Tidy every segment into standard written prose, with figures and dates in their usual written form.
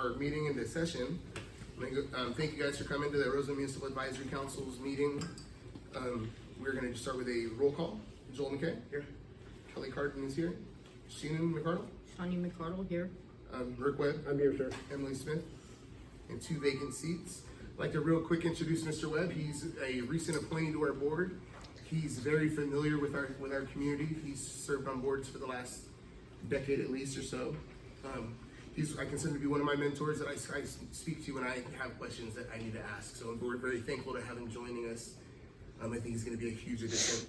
our meeting into session. Thank you guys for coming to the Roseland Municipal Advisory Council's meeting. We're going to start with a roll call. Joel McKay here. Kelly Carton is here. Sheenan McCardle. Shawnee McCardle here. Rick Webb. I'm here, sir. Emily Smith. And 2 vacant seats. I'd like to real quick introduce Mr. Webb. He's a recent appointee to our board. He's very familiar with our community. He's served on boards for the last decade at least or so. I consider him to be one of my mentors that I speak to when I have questions that I need to ask. So we're very thankful to have him joining us. I think he's going to be a huge addition.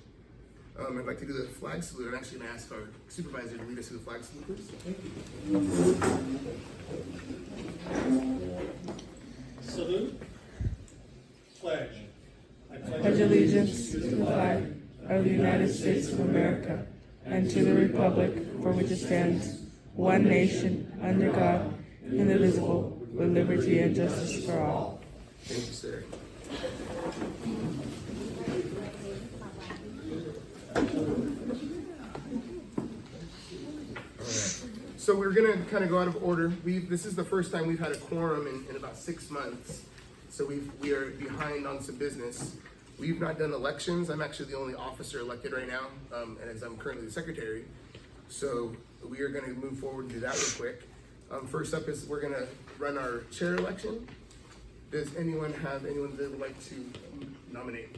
I'd like to do the flag salute. I'm actually going to ask our supervisor to lead us through the flag salute, please. Thank you. Salute. Pledge. I pledge allegiance to the flag of the United States of America and to the republic for which it stands, one nation, under God, indivisible, with liberty and justice for all. Thank you, sir. So we're gonna kind of go out of order. This is the first time we've had a quorum in about 6 months. So we are behind on some business. We've not done elections. I'm actually the only officer elected right now, and as I'm currently the secretary. So we are gonna move forward and do that real quick. First up is we're gonna run our chair election. Does anyone have anyone that would like to nominate?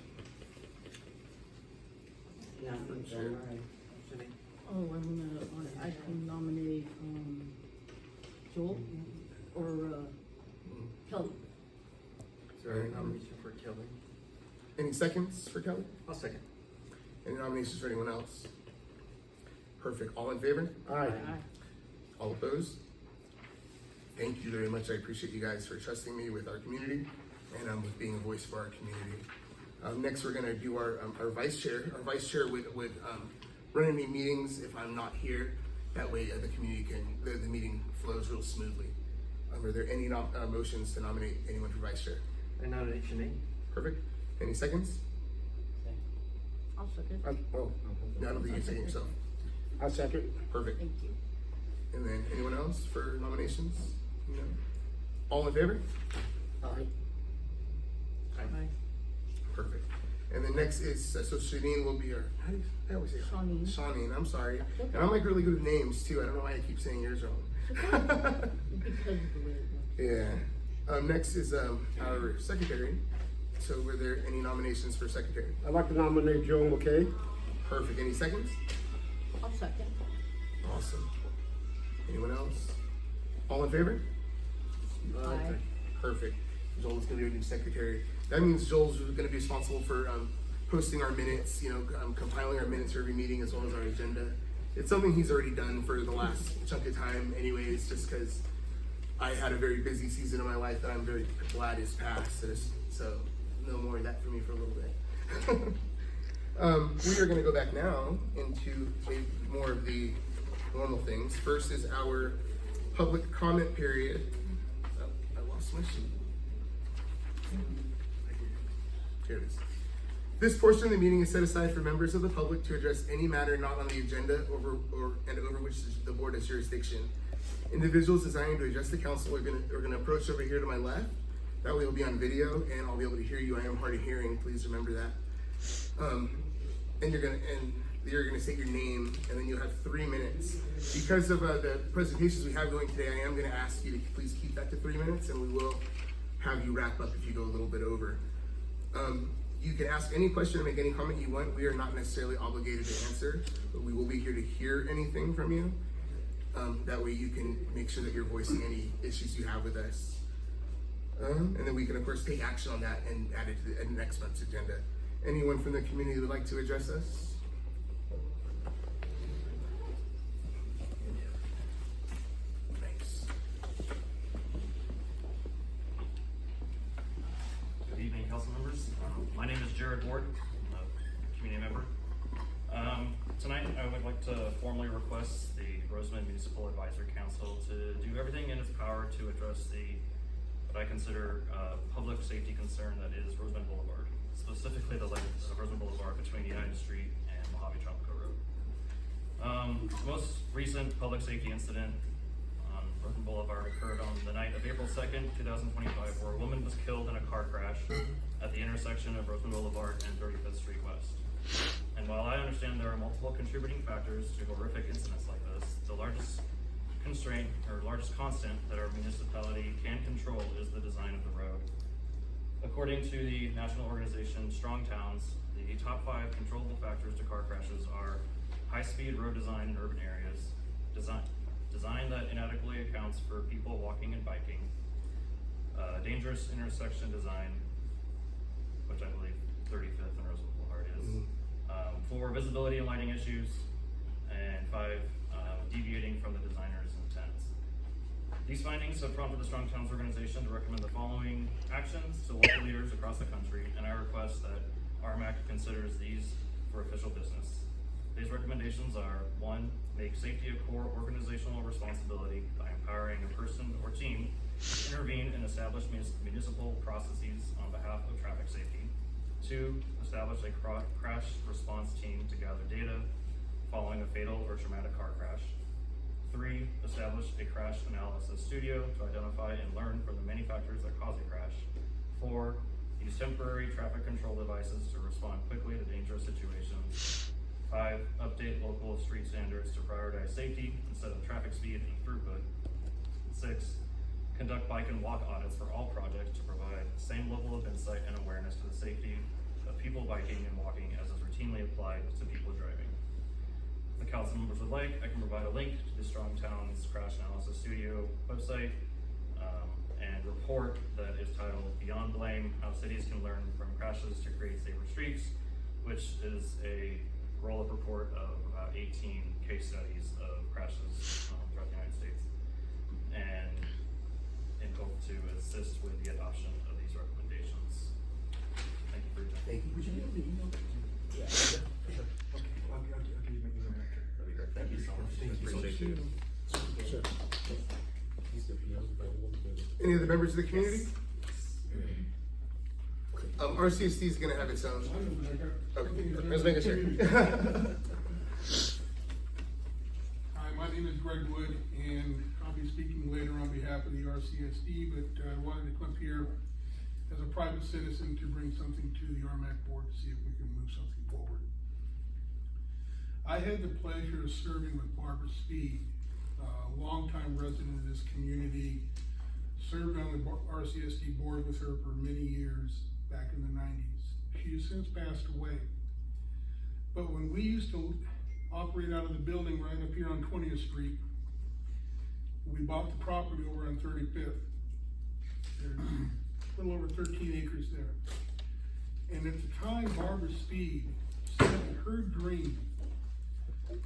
Yeah, I'm Sure. Oh, I can nominate, Joel or, Kelly. Sorry, Nomination for Kelly. any seconds for Kelly? I'll second. Any nominations for anyone else? Perfect. All in favor? Aye. All opposed? Thank you very much. I appreciate you guys for trusting me with our community and with being a voice for our community. Next, we're going to do our vice chair. Our vice chair would run any meetings if I'm not here. That way, the community the meeting flows real smoothly. Are there any motions to nominate anyone for vice chair? I nominate Shanae. Perfect. Any seconds? I'll second. I don't think you're taking yourself. I'll second. Perfect. Thank you. And then anyone else for nominations? No. All in favor? Aye. Aye. Perfect. And then next is, so Shanine will be our, how do you, I always say Shawnee. Shawneen, I'm sorry. And I'm like really good with names too. I don't know why I keep saying yours wrong. Because of the way it looks. Yeah. Next is our secretary. So were there any nominations for secretary? I'd like to nominate Joel McKay. Perfect. Any seconds? I'll second. Awesome. Anyone else? All in favor? Aye. Perfect. Joel's gonna be our new secretary. That means Joel's gonna be responsible for posting our minutes, compiling our minutes for every meeting as well as our agenda. It's something he's already done for the last chunk of time anyways, just because I had a very busy season of my life that I'm very glad is past. So no more of that for me for a little bit. We are gonna go back now into more of the normal things. First is our public comment period. Oh, I lost my sheet. Here it is. This portion of the meeting is set aside for members of the public to address any matter not on the agenda over which the board has jurisdiction. Individuals desiring to address the council are going to approach over here to my left. That way it'll be on video and I'll be able to hear you. I am hard of hearing. Please remember that. And you're gonna say your name, and then you'll have 3 minutes. Because of the presentations we have going today, I am gonna ask you to please keep that to 3 minutes, and we will have you wrap up if you go a little bit over. You can ask any question or make any comment you want. We are not necessarily obligated to answer, but we will be here to hear anything from you. That way you can make sure that you're voicing any issues you have with us. And then we can of course take action on that and add it to the next month's agenda. Anyone from the community who would like to address us? Thanks. Good evening, council members. My name is Jared Ward. I'm a community member. Tonight, I would like to formally request the Roseland Municipal Advisory Council to do everything in its power to address what I consider public safety concern that is Roseland Boulevard, specifically the length of Roseland Boulevard between United Street and Mojave Tropico Road. The most recent public safety incident on Roseland Boulevard Boulevard occurred on the night of April 2nd, 2025, where a woman was killed in a car crash at the intersection of Roseman Boulevard and 35th Street West. And while I understand there are multiple contributing factors to horrific incidents like this, the largest constraint or largest constant that our municipality can control is the design of the road. According to the national organization Strong Towns, the top 5 controllable factors to car crashes are high-speed road design in urban areas, design that inadequately accounts for people walking and biking, dangerous intersection design, which I believe 35th and Rosewood Boulevard is, 4 visibility and lighting issues, and 5 deviating from the designer's intents. These findings have prompted the Strong Towns organization to recommend the following actions to local leaders across the country, and I request that Rmac considers these for official business. These recommendations are: 1, make safety a core organizational responsibility by empowering a person or team to intervene and establish municipal processes on behalf of traffic safety. 2, establish a crash response team to gather data following a fatal or traumatic car crash. 3, establish a crash analysis studio to identify and learn from the many factors that cause a crash. 4, use temporary traffic control devices to respond quickly to dangerous situations. 5, update local street standards to prioritize safety instead of traffic speed and throughput. 6, conduct bike and walk audits for all projects to provide the same level of insight and awareness to the safety of people biking and walking as is routinely applied to people driving. If the council members would like, I can provide a link to the Strong Towns Crash Analysis Studio website and report that is titled Beyond Blame, How Cities Can Learn from Crashes to Create Safer Streets, which is a roll-up report of about 18 case studies of crashes throughout the United States, and in hope to assist with the adoption of these recommendations. Thank you for your time. Thank you. Would you be able to email that to me? Yeah, for sure. Okay, I'll give you my email after. That'd be great. Thank you so much. Thank you so much. Appreciate it. Sure. Any other members of the community? RCSD is going to have its own. Okay, let's make sure. Hi, my name is Greg Wood, and I'll be speaking later on behalf of the RCSD, but I wanted to come up here as a private citizen to bring something to the Rmac board to see if we can move something forward. I had the pleasure of serving with Barbara Speed, a longtime resident of this community, served on the RCSD board with her for many years back in the 90s. She has since passed away. But when we used to operate out of the building right up here on 20th Street, we bought the property over on 35th. There's a little over 13 acres there. And at the time, Barbara Speed said that her dream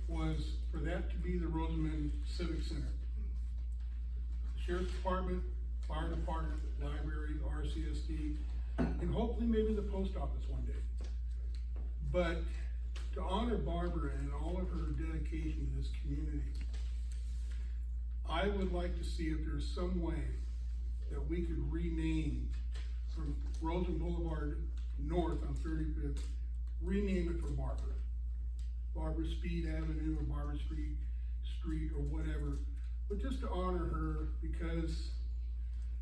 was for that to be the Rosamond Civic Center. Sheriff's Department, Fire Department, Library, RCSD, and hopefully maybe the post office one day. But to honor Barbara and all of her dedication to this community, I would like to see if there's some way that we could rename from Roseland Boulevard north on 35th, rename it for Barbara. Barbara Speed Avenue or Barbara Street or whatever, but just to honor her, because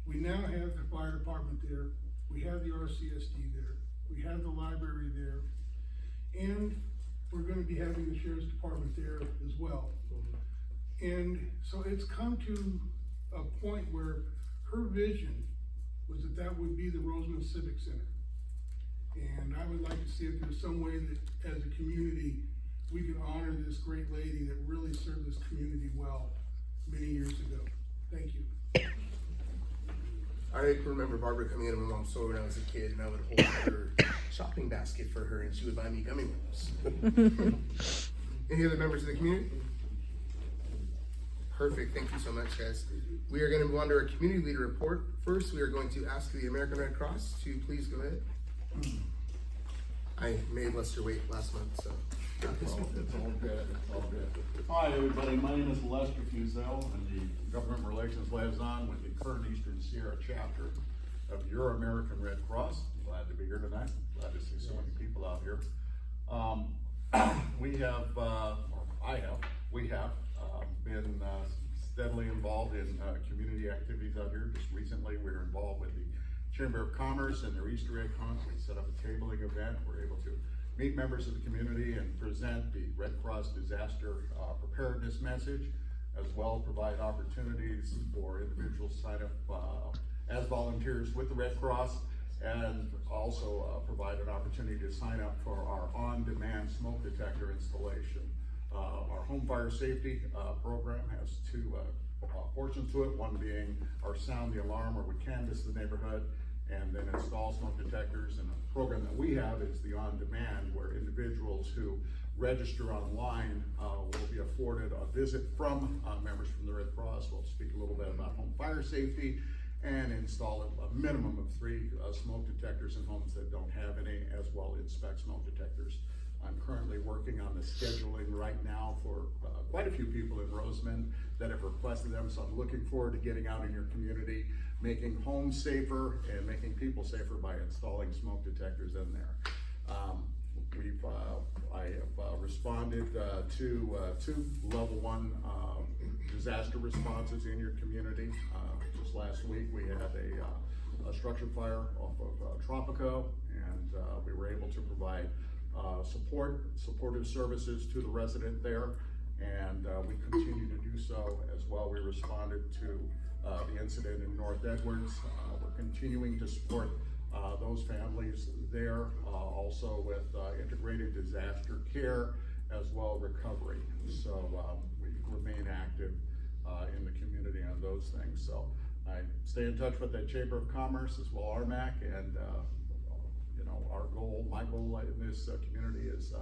we now have the fire department there, we have the RCSD there, we have the library there, and we're going to be having the sheriff's department there as well. And so it's come to a point where her vision was that that would be the Roseland Civic Center. And I would like to see if there's some way that as a community, we can honor this great lady that really served this community well many years ago. Thank you. I can remember Barbara coming into my mom's store when I was a kid, and I would hold her shopping basket for her, and she would buy me gummy worms. Any other members of the community? Perfect. Thank you so much, guys. We are going to move on to our community leader report. First, we are going to ask the American Red Cross to please go ahead. I made Lester wait last month, so. It's all good. Hi, everybody. My name is Lester Fusel. I'm the Government Relations Liaison with the Current Eastern Sierra chapter of Your American Red Cross. I'm glad to be here tonight. Glad to see so many people out here. We have been steadily involved in community community activities out here. Just recently, we were involved with the Chamber of Commerce and their Easter egg hunt. We set up a tabling event. We're able to meet members of the community and present the Red Cross disaster preparedness message, as well as provide opportunities for individuals to sign up as volunteers with the Red Cross, and also provide an opportunity to sign up for our on-demand smoke detector installation. Our home fire safety program has two portions to it, one being our sound the alarm, where we canvass the neighborhood and then install smoke detectors. And a program that we have is the on-demand, where individuals who register online will be afforded a visit from members from the Red Cross. We'll speak a little bit about home fire safety and install a minimum of 3 smoke detectors in homes that don't have any, as well inspect smoke detectors. I'm currently working on the scheduling right now for quite a few people in Roseman that have requested them, so I'm looking forward to getting out in your community, making homes safer and making people safer by installing smoke detectors in there. I have responded to 2 level 1 disaster responses in your community. Just last week we had a structure fire off of Tropico, and we were able to provide supportive services to the resident there, and we continue to do so as well. We responded to the incident in North Edwards. We're continuing to support those families there, also with integrated disaster care as well recovery. So we remain active in the community on those things. So I stay in touch with the Chamber of Commerce as well, Rmac, and you know, my goal in this community is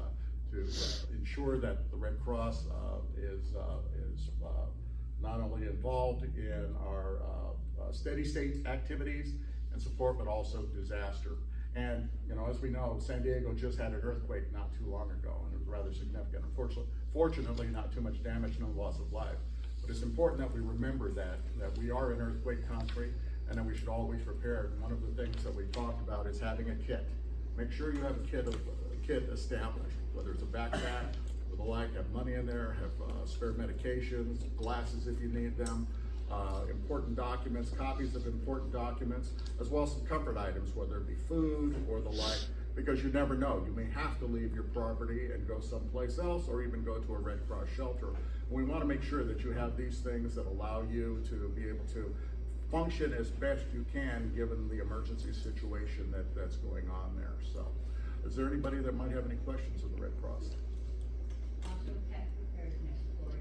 to ensure that the Red Cross is not only involved in our steady state activities and support, but also disaster. And you know, as we know, San Diego just had an earthquake not too long ago, and it was rather significant. Fortunately, not too much damage, no loss of life. But it's important that we remember that we are an earthquake country, and that we should always prepare. And one of the things that we talked about is having a kit. Make sure you have a kit established, whether it's a backpack or the like. Have money in there, have spare medications, glasses if you need them, important documents, copies of important documents, as well as some comfort items, whether it be food or the like, because you never know. You may have to leave your property and go someplace else, or even go to a Red Cross shelter. We want to make sure that you have these things that allow you to be able to function as best you can given the emergency situation that's going on there. So, is there anybody that might have any questions of the Red Cross? Also pet preparedness for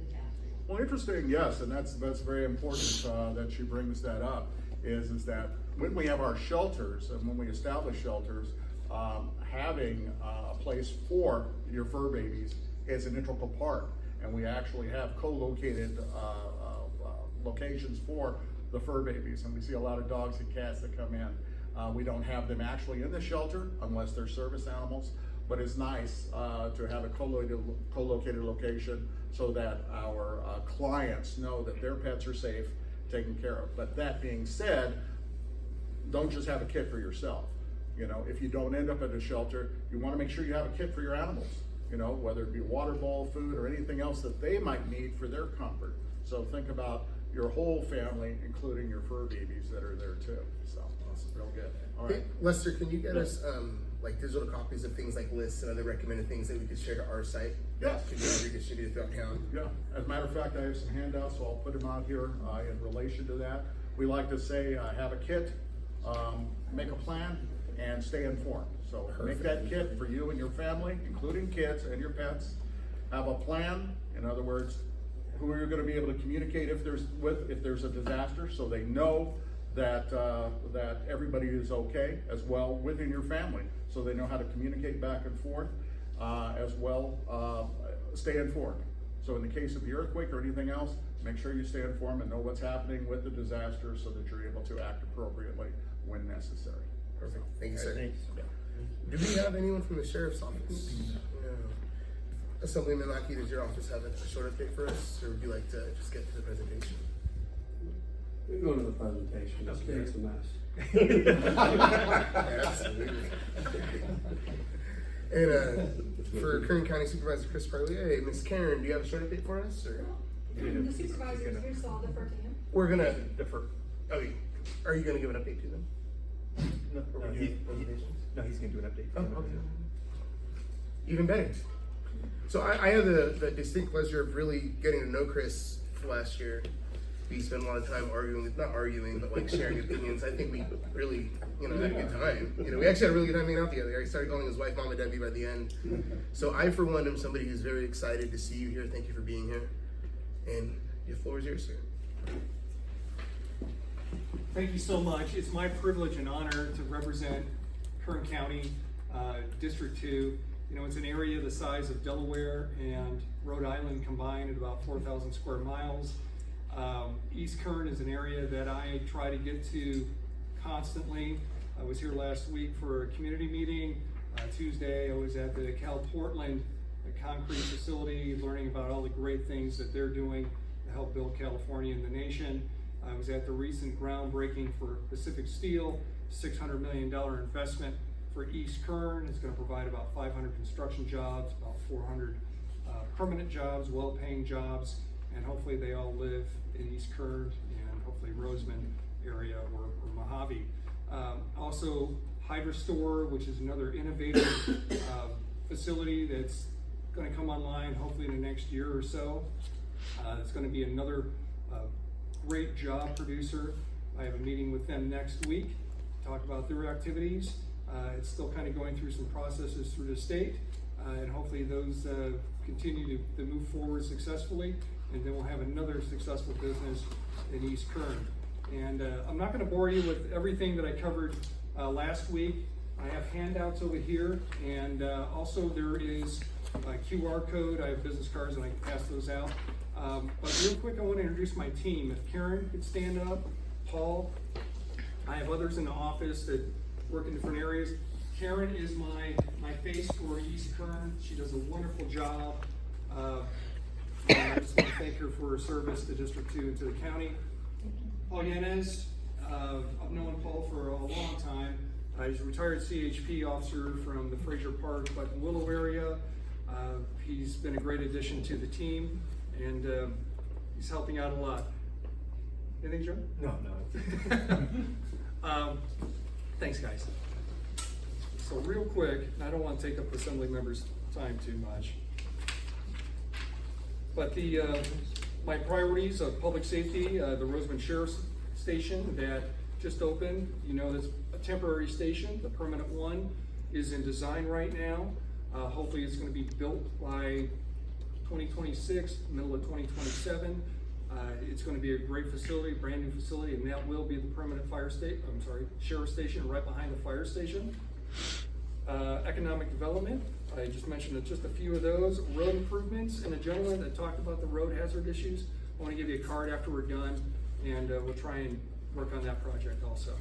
disasters. Well, interesting, yes, and that's very important that she brings that up, is that when we have our shelters and when we establish shelters, having a place for your fur babies is an integral part, and we actually have co-located locations for the fur babies, and we see a lot of dogs and cats that come in. We don't have them actually in the shelter unless they're service animals, but it's nice to have a co-located location so that our clients know that their pets are safe, taken care of. But that being said, don't just have a kit for yourself. You know, if you don't end up at a shelter, you want to make sure you have a kit for your animals, you know, whether it be water bowl, food, or anything else that they might need for their comfort. So think about your whole family, including your fur babies that are there too. So, awesome, real good. All right. Hey, Lester, can you get us like digital copies of things like lists and other recommended things that we could share to our site? Yes. Could be redistributed throughout town? Yeah, as a matter of fact, I have some handouts, so I'll put them out here in relation to that. We like to say, have a kit, make a plan, and stay informed. So make that kit for you and your family, including kids and your pets. Have a plan, in other words, who are you going to be able to communicate if there's a disaster, so they know that that everybody is okay as well within your family, so they know how to communicate back and forth as well. Stay informed. So in the case of the earthquake or anything else, make sure you stay informed and know what's happening with the disaster so that you're able to act appropriately when necessary. Perfect. Thank you, sir. Thanks. Do we have anyone from the sheriff's office? No. Assemblyman Lackey, does your office have a short update for us, or would you like to just get to the presentation? We go to the presentation. It's a mess. Absolutely. And for Kern County Supervisor Chris Parlier, Ms. Karen, do you have a short update for us? Or? The supervisor is here, so I'll defer to him. we're gonna, Defer. okay, are you gonna give an update to them? No, Or no, we do presentations? no, he's gonna do an update. Oh, okay. Even better. So I had the distinct pleasure of really getting to know Chris last year. We spent a lot of time arguing, not arguing, but like sharing opinions. I think we really, had a good time. We actually had a really good time hanging out together. I started calling his wife Mama Debbie by the end. So I, for one, am somebody who's very excited to see you here. Thank you for being here. And the floor is yours, sir. Thank you so much. It's my privilege and honor to represent Kern County, District 2. It's an area the size of Delaware and Rhode Island combined at about 4,000 square miles. East Kern is an area that I try to get to constantly. I was here last week for a community meeting. Tuesday I was at the Cal Portland concrete facility learning about all the great things that they're doing to help build California and the nation. I was at the recent groundbreaking for Pacific Steel, $600 million investment for East Kern. It's going to provide about 500 construction jobs, about 400 permanent jobs, well-paying jobs, and hopefully they all live in East Kern and hopefully Roseman area or Mojave. Also, HydroStore, which is another innovative facility that's going to come online hopefully in the next year or so. It's going to be another great job producer. I have a meeting with them next week to talk about their activities. It's still kind of going through some processes through the state, and hopefully those continue to move forward successfully, and then we'll have another successful business in East Kern. And I'm not going to bore you with everything that I covered last week. I have handouts over here, and also there is a QR code. I have business cards and I can pass those out. But real quick, I want to introduce my team. If Karen could stand up, Paul. I have others in the office that work in different areas. Karen is my face for East Kern. She does a wonderful job. And I just want to thank her for her service to District 2 and to the county. Paul Yanez, I've known Paul for a long time. He's a retired CHP officer from the Fraser Park, Button Willow area. He's been a great addition to the team, and he's helping out a lot. Anything, Joe? No. Thanks, guys. So real quick, and I don't want to take up assembly members' time too much, but my priorities of public safety, the Roseman Sheriff's Station that just opened, that's a temporary station. The permanent one is in design right now. Hopefully it's going to be built by 2026, middle of 2027. It's going to be a great facility, brand new facility, and that will be the permanent sheriff station right behind the fire station. Economic development, I just mentioned just a few of those. Road improvements, and a gentleman that talked about the road hazard issues. I want to give you a card after we're done, and we'll try and work on that project also.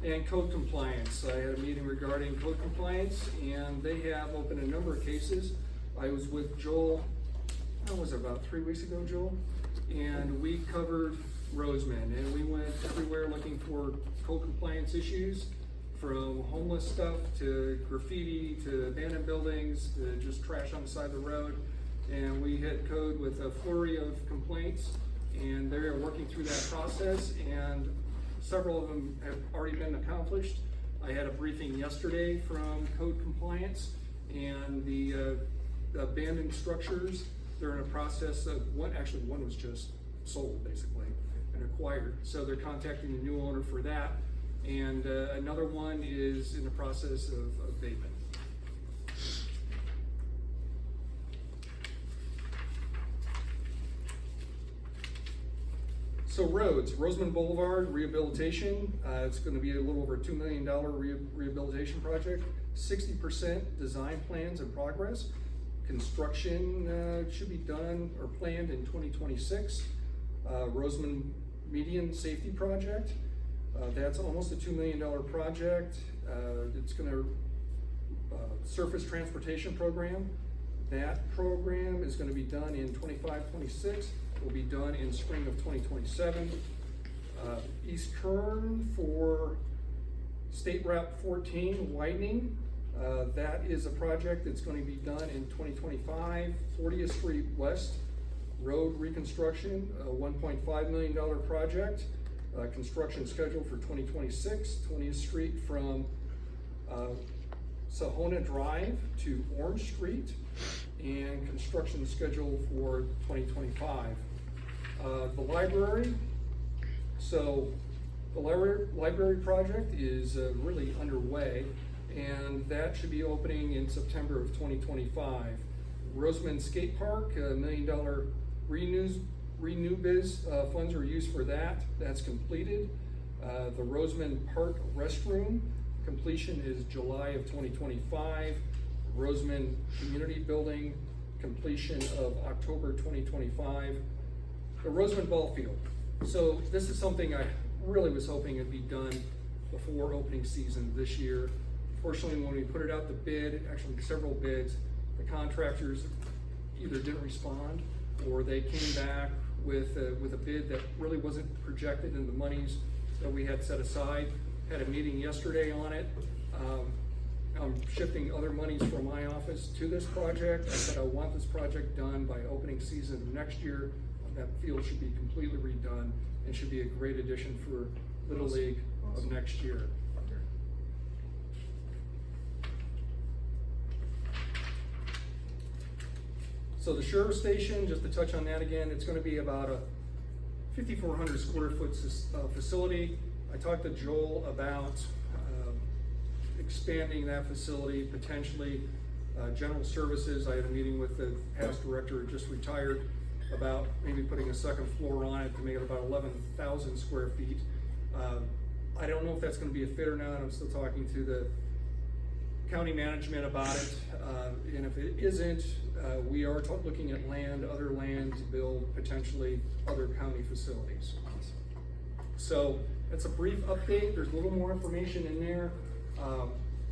And code compliance, I had a meeting regarding code compliance, and they have opened a number of cases. I was with Joel, about 3 weeks ago, Joel? And we covered Roseman, and we went everywhere looking for code compliance issues, from homeless stuff to graffiti to abandoned buildings to just trash on the side of the road. And we hit code with a flurry of complaints, and they're working through that process, and several of them have already been accomplished. I had a briefing yesterday from code compliance, and the abandoned structures, they're in a process of one was just sold basically and acquired. So they're contacting the new owner for that. And another one is in the process of abatement. So roads, Roseman Boulevard rehabilitation, it's going to be a little over a $2 million rehabilitation project. 60% design plans in progress. Construction should be done or planned in 2026. Roseman Median Safety Project, that's almost a $2 million project. It's going to surface transportation program. That program is going to be done in 25-26. Will be done in spring of 2027. East Kern for State Route 14 widening. That is a project that's going to be done in 2025. 40th Street West Road reconstruction, a $1.5 million project. Construction scheduled for 2026, 20th Street from Sahona Drive to Orange Street, and construction scheduled for 2025. The library, so the library project is really underway, and that should be opening in September of 2025. Roseman Skate Park, $1 million renew biz funds are used for that. That's completed. The Roseman Park restroom completion is July of 2025. Roseman Community Building completion of October 2025. The Roseman Ball Field. So this is something I really was hoping it'd be done before opening season this year. Fortunately, when we put it out the bid, actually several bids, the contractors either didn't respond or they came back with a bid that really wasn't projected in the monies that we had set aside. Had a meeting yesterday on it. I'm shifting other monies from my office to this project. I said I want this project done by opening season of next year. That field should be completely redone and should be a great addition for Little League of next year. So the sheriff's station, just to touch on that again, it's gonna be about a 5,400 square foot facility. I talked to Joel about expanding that facility, potentially general services. I had a meeting with the past director who just retired about maybe putting a second floor on it to make it about 11,000 square feet. I don't know if that's gonna be a fit or not. I'm still talking to the county management about it. And if it isn't, we are looking at other land to build potentially other county facilities. So that's a brief update. There's a little more information in there.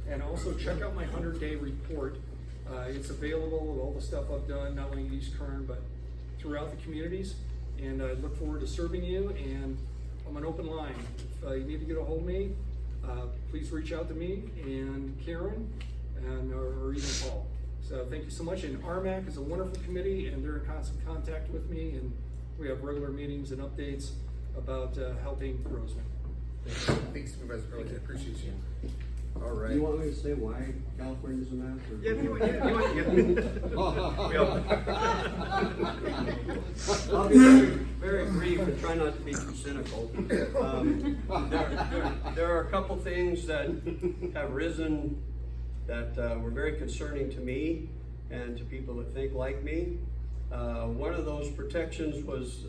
And also check out my 100-day report. It's available with all the stuff I've done, not only East Kern, but throughout the communities. And I look forward to serving you, and I'm an open line. If you need to get a hold of me, please reach out to me and Karen or even Paul. So thank you so much. And Rmac is a wonderful committee, and they're in constant contact with me, and we have regular meetings and updates about helping Roseman. Thanks, Supervisor Carly. I appreciate you. All right. Do you want me to say why California's a mess? Or? Yeah, I'll be very, very brief and try not to be too cynical. There are a couple things that have risen that were very concerning to me and to people that think like me. One of those protections was,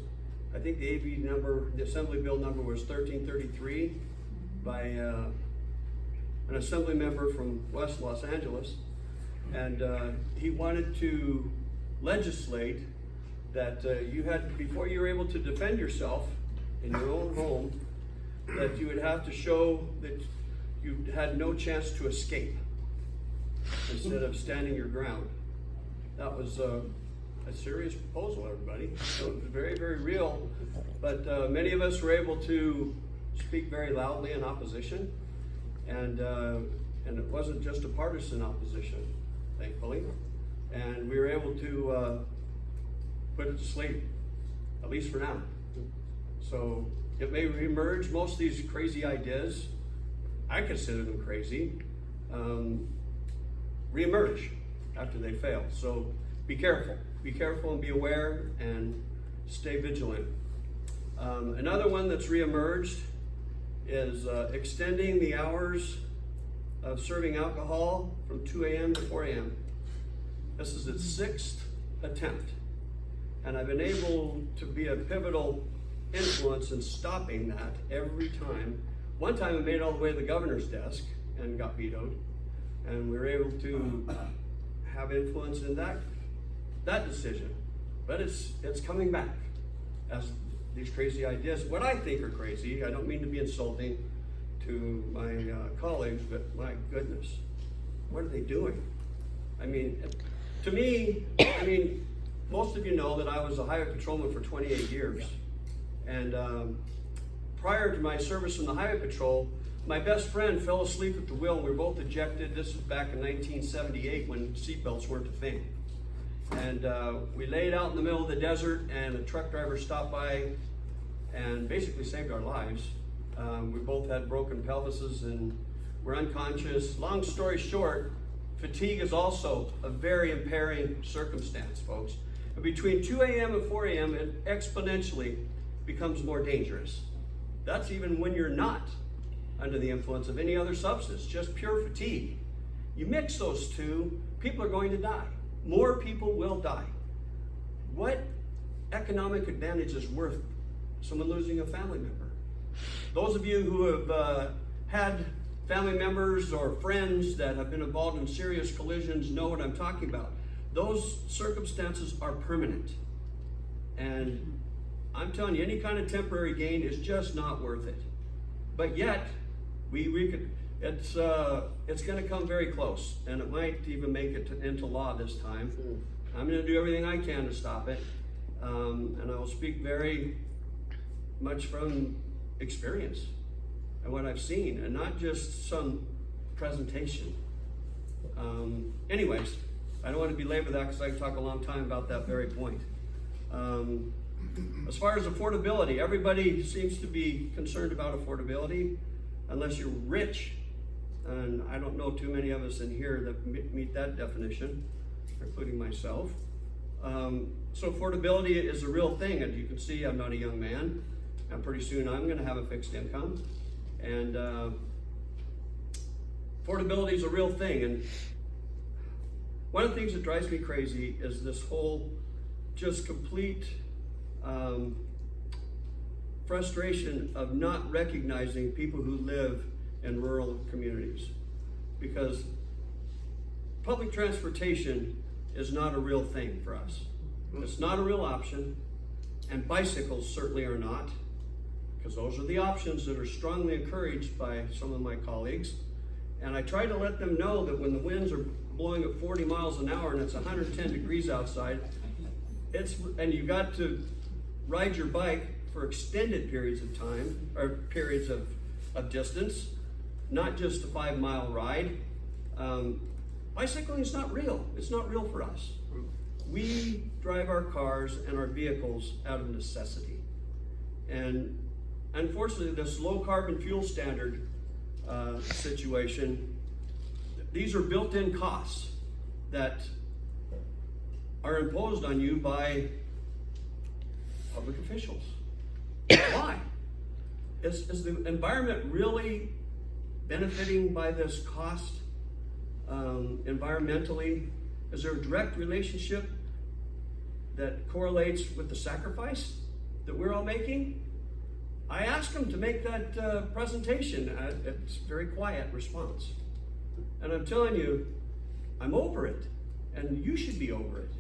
I think the AV number, the Assembly Bill number was 1333 by an assembly member from West Los Angeles, and he wanted to legislate that you had, before you were able to defend yourself in your own home, that you would have to show that you had no chance to escape instead of standing your ground. That was a serious proposal, everybody. So it was very, very real, but many of us were able to speak very loudly in opposition. And it wasn't just a partisan opposition, thankfully. And we were able to put it to sleep, at least for now. So it may reemerge. Most of these crazy ideas, I consider them crazy, reemerge after they fail. So be careful and be aware and stay vigilant. Another one that's reemerged is extending the hours of serving alcohol from 2 a.m. to 4 a.m. This is its 6th attempt, and I've been able to be a pivotal influence in stopping that every time. One time I made it all the way to the governor's desk and got vetoed, and we were able to have influence in that decision. But it's coming back as these crazy ideas, what I think are crazy. I don't mean to be insulting to my colleagues, but my goodness, what are they doing? I mean, to me, most of you know that I was a highway patrolman for 28 years. And prior to my service in the highway patrol, my best friend fell asleep at the wheel. We were both ejected. This was back in 1978 when seatbelts weren't a thing. And we laid out in the middle of the desert, and a truck driver stopped by and basically saved our lives. We both had broken pelvises and were unconscious. Long story short, fatigue is also a very impairing circumstance, folks. And between 2 a.m. and 4 a.m., it exponentially becomes more dangerous. That's even when you're not under the influence of any other substance, just pure fatigue. You mix those two, people are going to die. More people will die. What economic advantage is worth someone losing a family member? Those of you who have had family members or friends that have been involved in serious collisions know what I'm talking about. Those circumstances are permanent. And I'm telling you, any kind of temporary gain is just not worth it. But yet, it's going to come very close, and it might even make it into law this time. I'm going to do everything I can to stop it, and I will speak very much from experience and what I've seen, and not just some presentation. Anyways, I don't want to belabor that because I can talk a long time about that very point. As far as affordability, everybody seems to be concerned about affordability, unless you're rich, and I don't know too many of us in here that meet that definition, including myself. So affordability is a real thing, and you can see I'm not a young man, and pretty soon I'm going to have a fixed income, and affordability is a real thing. And one of the things that drives me crazy is this whole just complete frustration of not recognizing people who live in rural communities, because public transportation is not a real thing for us. It's not a real option, and bicycles certainly are not, because those are the options that are strongly encouraged by some of my colleagues. And I try to let them know that when the winds are blowing at 40 miles an hour and it's 110 degrees outside, and you've got to ride your bike for extended periods of time, or periods of distance, not just a 5-mile ride. Bicycling is not real. It's not real for us. We drive our cars and our vehicles out of necessity. And unfortunately, this low carbon fuel standard situation, these are built-in costs that are imposed on you by public officials. Why? Is the environment really benefiting by this cost environmentally? Is there a direct relationship that correlates with the sacrifice that we're all making? I asked them to make that presentation. It's a very quiet response. And I'm telling you, I'm over it. And you should be over it.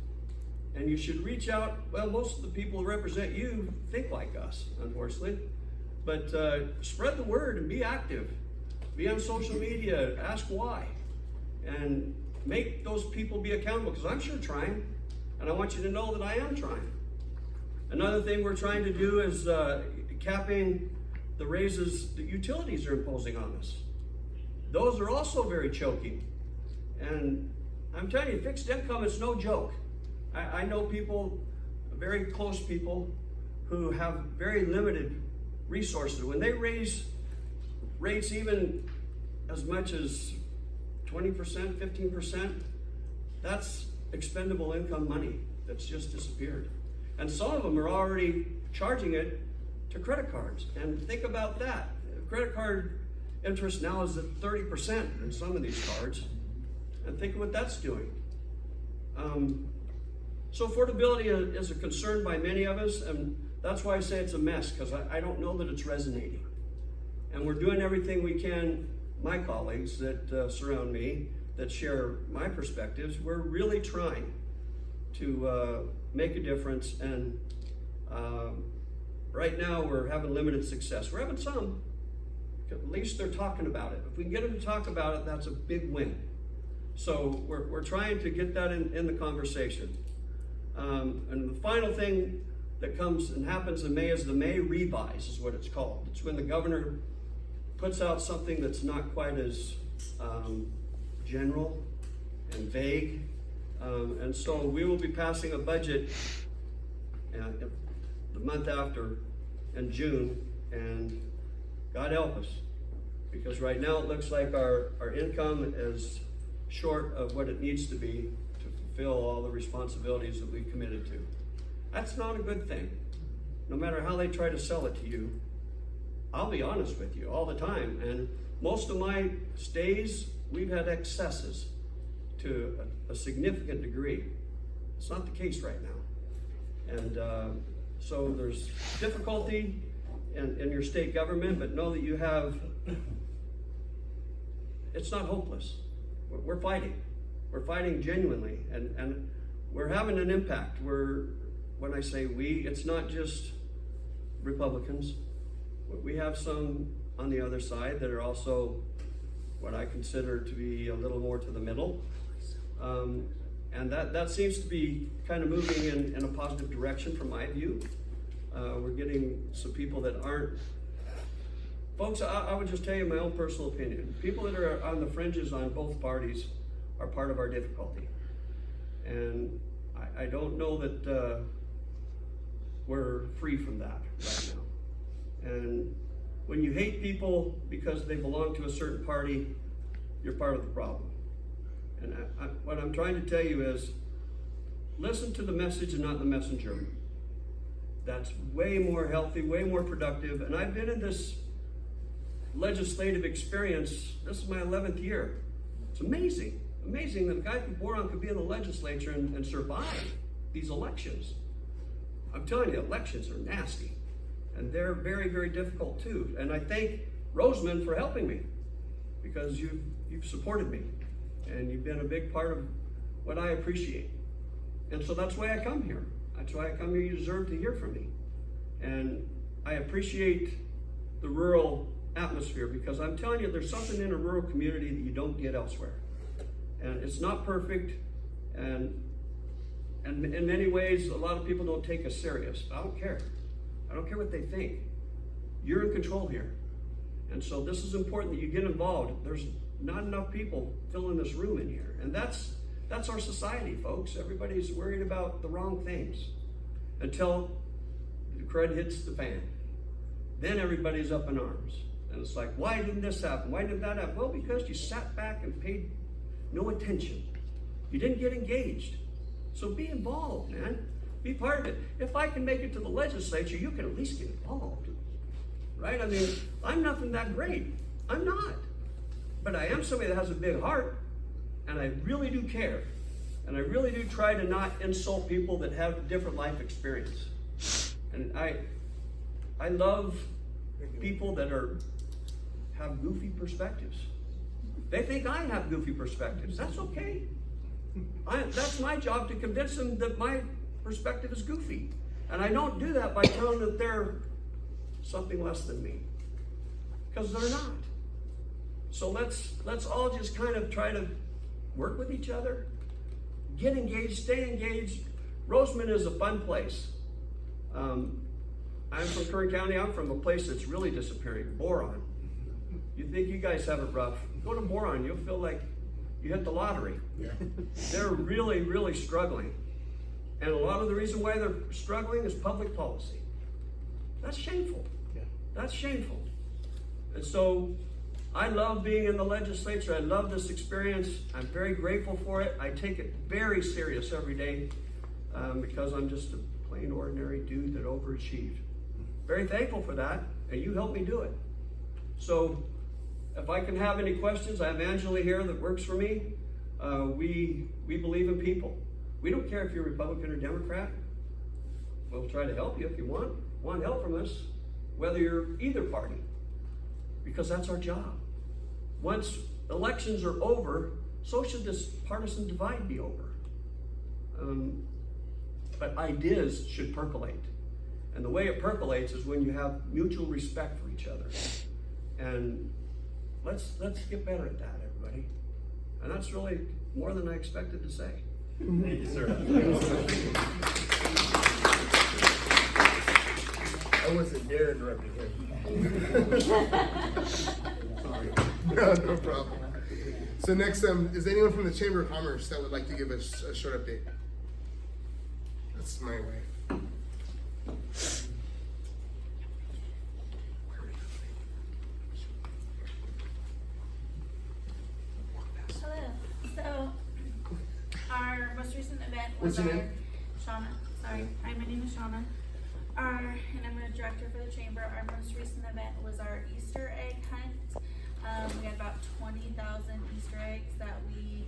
And you should reach out. Well, most of the people who represent you think like us, unfortunately. But spread the word and be active. Be on social media, ask why. And make those people be accountable, because I'm sure trying. And I want you to know that I am trying. Another thing we're trying to do is capping the raises that utilities are imposing on us. Those are also very choking. And I'm telling you, fixed income is no joke. I know people, very close people, who have very limited resources. When they raise rates even as much as 20%, 15%, that's expendable income money that's just disappeared. And some of them are already charging it to credit cards. And think about that. Credit card interest now is at 30% in some of these cards. And think of what that's doing. So affordability is a concern by many of us, and that's why I say it's a mess, because I don't know that it's resonating. And we're doing everything we can, my colleagues that surround me, that share my perspectives, we're really trying to make a difference. And right now we're having limited success. We're having some. At least they're talking about it. If we can get them to talk about it, that's a big win. So we're trying to get that in the conversation. And the final thing that comes and happens in May is the May revise, is what it's called. It's when the governor puts out something that's not quite as general and vague And so we will be passing a budget the month after in June, and God help us. Because right now it looks like our income is short of what it needs to be to fulfill all the responsibilities that we've committed to. That's not a good thing. No matter how they try to sell it to you, I'll be honest with you all the time. And most of my stays, we've had excesses to a significant degree. It's not the case right now. And so there's difficulty in your state government, but know that you have, it's not hopeless. We're fighting. We're fighting genuinely, and we're having an impact. When I say we, it's not just Republicans. We have some on the other side that are also what I consider to be a little more to the middle. And that seems to be kind of moving in a positive direction from my view. We're getting some people that aren't, folks, I would just tell you my own personal opinion. People that are on the fringes on both parties are part of our difficulty. And I don't know that we're free from that right now. And when you hate people because they belong to a certain party, you're part of the problem. And what I'm trying to tell you is, listen to the message and not the messenger. That's way more healthy, way more productive. And I've been in this legislative experience, this is my 11th year. It's amazing, amazing that a guy from Boron could be in the legislature and survive these elections. I'm telling you, elections are nasty. And they're very, very difficult too. And I thank Roseman for helping me, because you've supported me. And you've been a big part of what I appreciate. And so that's why I come here. That's why I come here. You deserve to hear from me. And I appreciate the rural atmosphere, because I'm telling you, there's something in a rural community that you don't get elsewhere. And it's not perfect. And in many ways, a lot of people don't take us serious. I don't care. I don't care what they think. You're in control here. And so this is important that you get involved. There's not enough people filling this room in here. And that's our society, folks. Everybody's worried about the wrong things until the crud hits the fan. Then everybody's up in arms. And it's like, why didn't this happen? Why did that happen? Well, because you sat back and paid no attention. You didn't get engaged. So be involved, man. Be part of it. If I can make it to the legislature, you can at least get involved. Right? I mean, I'm nothing that great. I'm not. But I am somebody that has a big heart, and I really do care. And I really do try to not insult people that have a different life experience. And I love people that have goofy perspectives. They think I have goofy perspectives. That's okay. That's my job, to convince them that my perspective is goofy. And I don't do that by telling them that they're something less than me, because they're not. So let's all just kind of try to work with each other, get engaged, stay engaged. Roseman is a fun place. I'm from Kern County. I'm from a place that's really disappearing, Boron. You think you guys have it rough? Go to Boron. You'll feel like you hit the lottery. Yeah. They're really, really struggling. And a lot of the reason why they're struggling is public policy. That's shameful. Yeah. That's shameful. And so I love being in the legislature. I love this experience. I'm very grateful for it. I take it very serious every day because I'm just a plain ordinary dude that overachieved. Very thankful for that, and you helped me do it. So if I can have any questions, I have Angela here that works for me. We believe in people. We don't care if you're Republican or Democrat. We'll try to help you if you want help from us, whether you're either party, because that's our job. Once elections are over, so should this partisan divide be over. But ideas should percolate. And the way it percolates is when you have mutual respect for each other. And let's get better at that, everybody. And that's really more than I expected to say. Thank you, sir. I wasn't there interrupting him. Sorry. No problem. So next, is anyone from the Chamber of Commerce that would like to give us a short update? That's my wife. Hello. So, our most recent event What's was your our name? Shauna. Sorry. Hi, my name is Shauna. And I'm a director for the chamber. Our most recent event was our Easter egg hunt. We had about 20,000 Easter eggs that we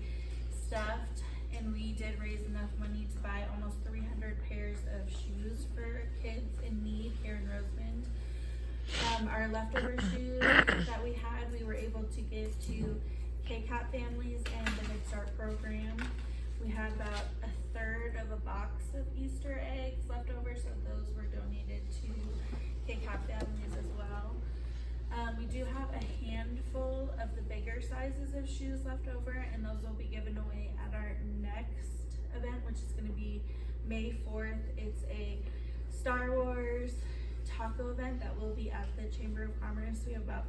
stuffed, and we did raise enough money to buy almost 300 pairs of shoes for kids in need here in Rosemond. Our leftover shoes that we had, we were able to give to K-Cat families and the Head Start program. We had about a third of a box of Easter eggs left over, so those were donated to K-Cat families as well. We do have a handful of the bigger sizes of shoes left over, and those will be given away at our next event, which is going to be May 4th. It's a Star Wars taco event that will be at the Chamber of Commerce. We have about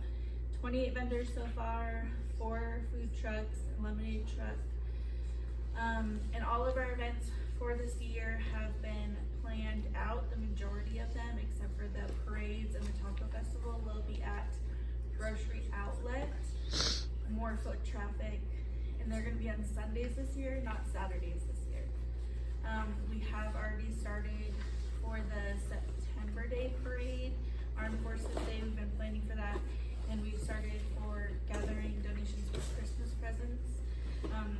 28 vendors so far, 4 food trucks, a lemonade truck. And all of our events for this year have been planned out, the majority of them, except for the parades and the taco festival, will be at grocery outlet, more foot traffic, and they're gonna be on Sundays this year, not Saturdays this year. We have already started for the September Day parade, Armed Forces Day. We've been planning for that, and we've started for gathering donations for Christmas presents.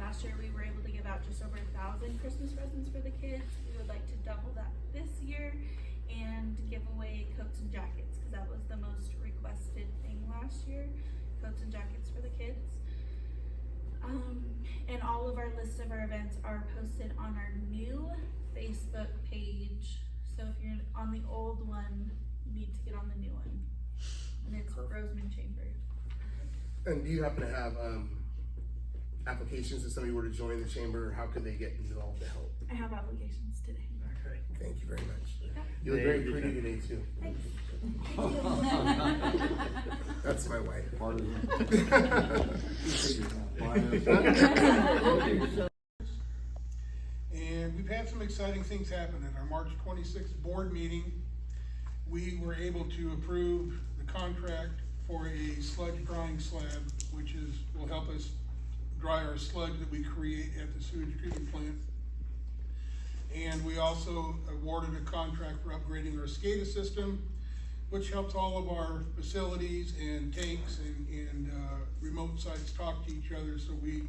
Last year we were able to give out just over 1,000 Christmas presents for the kids. We would like to double that this year and give away coats and jackets, because that was the most requested thing last year, coats and jackets for the kids. And all of our list of our events are posted on our new Facebook page. So if you're on the old one, you need to get on the new one. And it's Rosemond Chamber. And do you happen to have applications if somebody were to join the chamber? How could they get involved to help? I have applications today. Okay, thank you very much. You look very pretty today too. Thanks. That's my wife. And we've had some exciting things happen at our March 26th board meeting. We were able to approve the contract for a sludge drying slab, which will help us dry our sludge that we create at the sewage treatment plant. And we also awarded a contract for upgrading our SCADA system, which helps all of our facilities and tanks and remote sites talk to each other, so we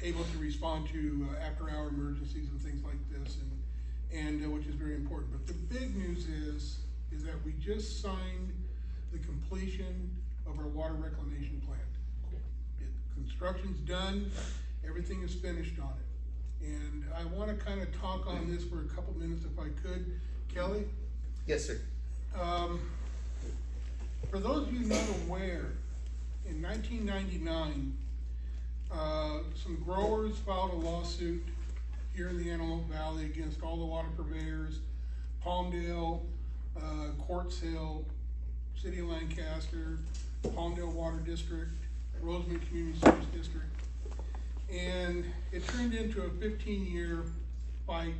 able to respond to after-hour emergencies and things like this, and which is very important. But the big news is that we just signed the completion of our water reclamation plant. Construction's done, everything is finished on it. And I wanna kinda talk on this for a couple minutes if I could. Kelly? Yes, sir. For those of you not aware, in 1999, some growers filed a lawsuit here in the Antelope Valley against all the water purveyors, Palmdale, Quartz Hill, City of Lancaster, Palmdale Water District, Rosemond Community Service District. And it turned into a 15-year fight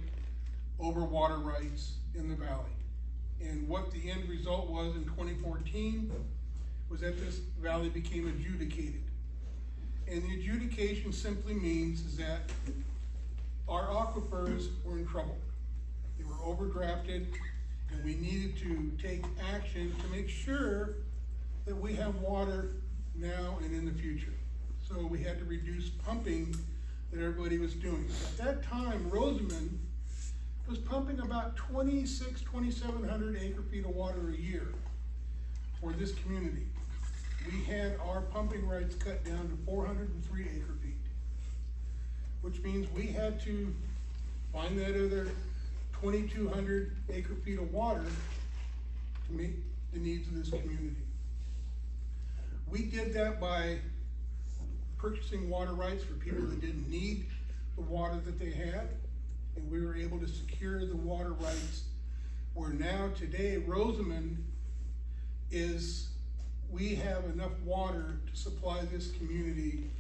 over water rights in the valley. And what the end result was in 2014 was that this valley became adjudicated. And the adjudication simply means is that our aquifers were in trouble. They were overdrafted, and we needed to take action to make sure that we have water now and in the future. So we had to reduce pumping that everybody was doing. At that time, Rosemond was pumping about 2,700 acre feet of water a year for this community. We had our pumping rights cut down to 403 acre feet, which means we had to find that other 2,200 acre feet of water to meet the needs of this community. We did that by purchasing water rights for people that didn't need the water that they had, and we were able to secure the water rights where now today Rosemond we have enough water to supply this community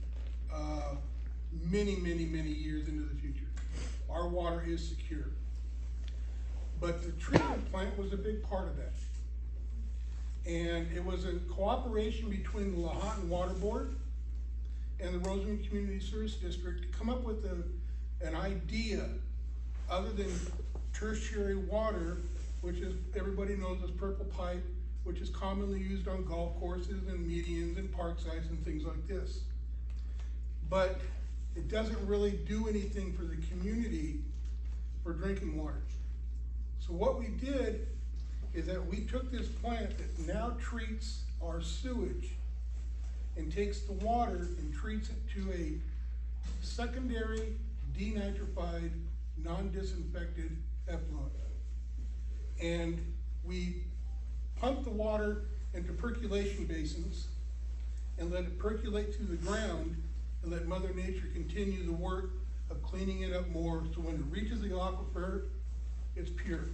many, many, many years into the future. Our water is secure. But the treatment plant was a big part of that. And it was a cooperation between the Lahontan Water Board and the Roseman Community Service District to come up with an idea other than tertiary water, which is, everybody knows is purple pipe, which is commonly used on golf courses and medians and park sites and things like this. But it doesn't really do anything for the community for drinking water. So what we did is that we took this plant that now treats our sewage and takes the water and treats it to a secondary denitrified, non-disinfected effluent. And we pump the water into percolation basins and let it percolate through the ground and let Mother Nature continue the work of cleaning it up more, so when it reaches the aquifer, it's pure.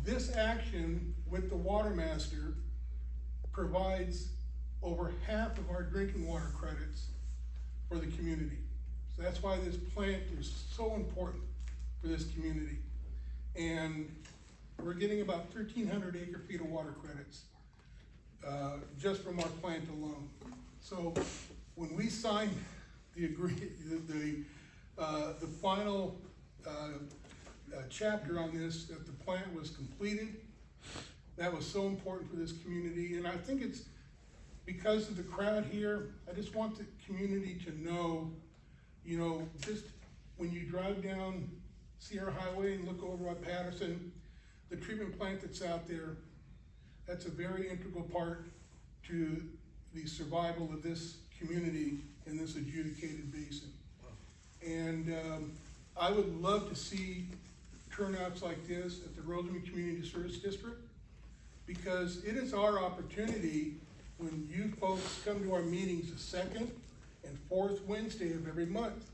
This action with the Water Master provides over half of our drinking water credits for the community. So that's why this plant is so important for this community. And we're getting about 1,300 acre feet of water credits just from our plant alone. So when we signed the final chapter on this, that the plant was completed, that was so important for this community. And I think it's because of the crowd here. I just want the community to know, you know, just when you drive down Sierra Highway and look over at Patterson, the treatment plant that's out there, that's a very integral part to the survival of this community in this adjudicated basin. And I would love to see turnouts like this at the Roseman Community Service District, because it is our opportunity when you folks come to our meetings the second and fourth Wednesday of every month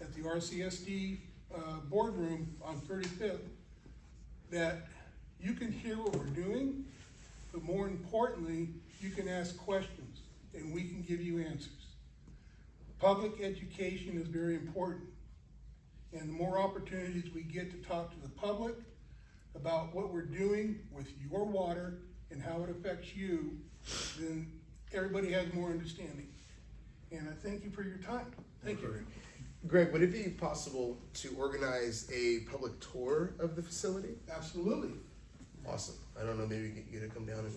at the RCSD boardroom on 35th, that you can hear what we're doing, but more importantly, you can ask questions and we can give you answers. Public education is very important. And the more opportunities we get to talk to the public about what we're doing with your water and how it affects you, then everybody has more understanding. And I thank you for your time. Thank you. Greg, would it be possible to organize a public tour of the facility? Absolutely. Awesome. I don't know, maybe we could get to come down and,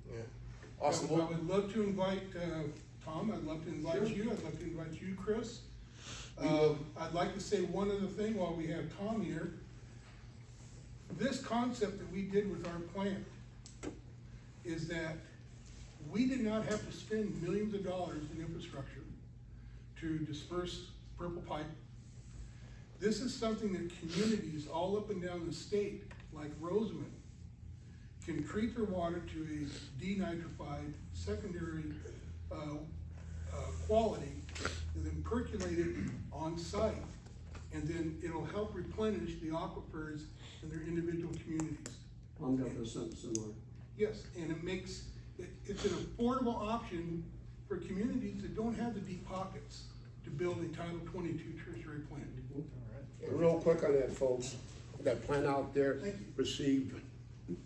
yeah. Awesome. I would love to invite Tom, I'd love to invite you, I'd love to invite you, Chris. I'd like to say one other thing while we have Tom here. This concept that we did with our plant is that we did not have to spend millions of dollars in infrastructure to disperse purple pipe. This is something that communities all up and down the state, like Roseman, can treat their water to a denitrified secondary quality and then percolate it on site. And then it'll help replenish the aquifers in their individual communities. Palm does something similar. Yes, and it makes, it's an affordable option for communities that don't have the deep pockets to build a Title 22 tertiary plant. Real quick on that, folks, that plant out there received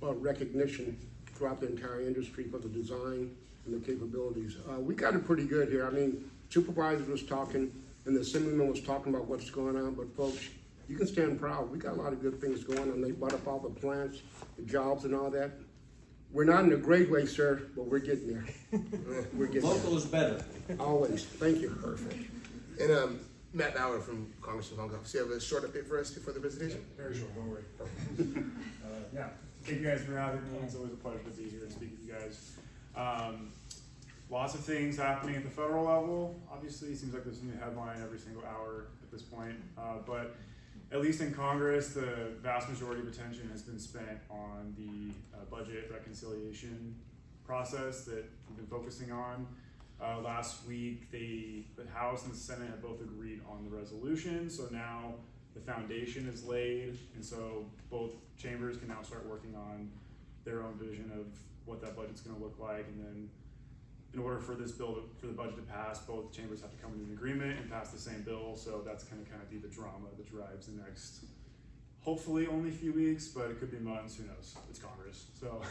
recognition throughout the entire industry for the design and the capabilities. We got it pretty good here. I mean, supervisor was talking and the assemblyman was talking about what's going on, but folks, you can stand proud. We got a lot of good things going on. They brought up all the plants, the jobs and all that. We're not in a great way, sir, but we're getting there. We're getting Local is better. Always. Thank you. Perfect. And Matt Bauer from Congressman Von Goff. So you have a short update for us before the presentation? Very short, don't worry. Yeah, thank you guys for having me. It's always a pleasure to be here and speak with you guys. Lots of things happening at the federal level. Obviously, it seems like there's a new headline every single hour at this point. But at least in Congress, the vast majority of attention has been spent on the budget reconciliation process that we've been focusing on. Last week, the House and the Senate have both agreed on the resolution, so now the foundation is laid, and so both chambers can now start working on their own vision of what that budget's gonna look like, and then in order for this bill, for the budget to pass, both chambers have to come to an agreement and pass the same bill, so that's gonna kind of be the drama that drives the next, hopefully only a few weeks, but it could be months, who knows, it's Congress, so.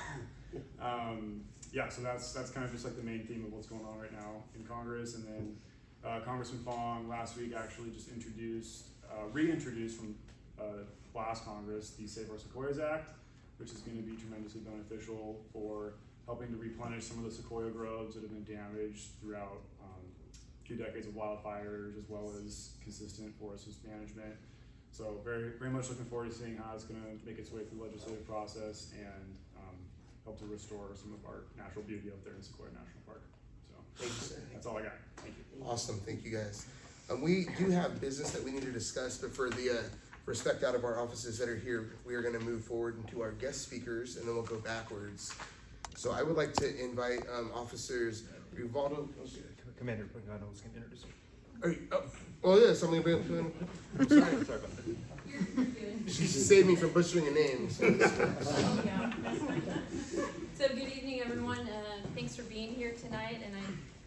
Yeah, so that's kind of just like the main theme of what's going on right now in Congress, and then Congressman Fong last week actually just reintroduced from last Congress the Save Our Sequoias Act, which is going to be tremendously beneficial for helping to replenish some of the sequoia groves that have been damaged throughout a few decades of wildfires, as well as consistent forest management. So very, very much looking forward to seeing how it's going to make its way through the legislative process and help to restore some of our natural beauty up there in Sequoia National Park. So Thank you, sir. that's all I got. Thank you. Awesome, thank you guys. We do have business that we need to discuss, but for the respect out of our offices that are here, we are gonna move forward into our guest speakers, and then we'll go backwards. So I would like to invite Officers Rivaldo. Commander Pagano was going to introduce you. Yes, I'm gonna be. I'm sorry. Sorry about that. You're good. She saved me from butchering a name. So Oh, yeah. So good evening, everyone. Thanks for being here tonight, and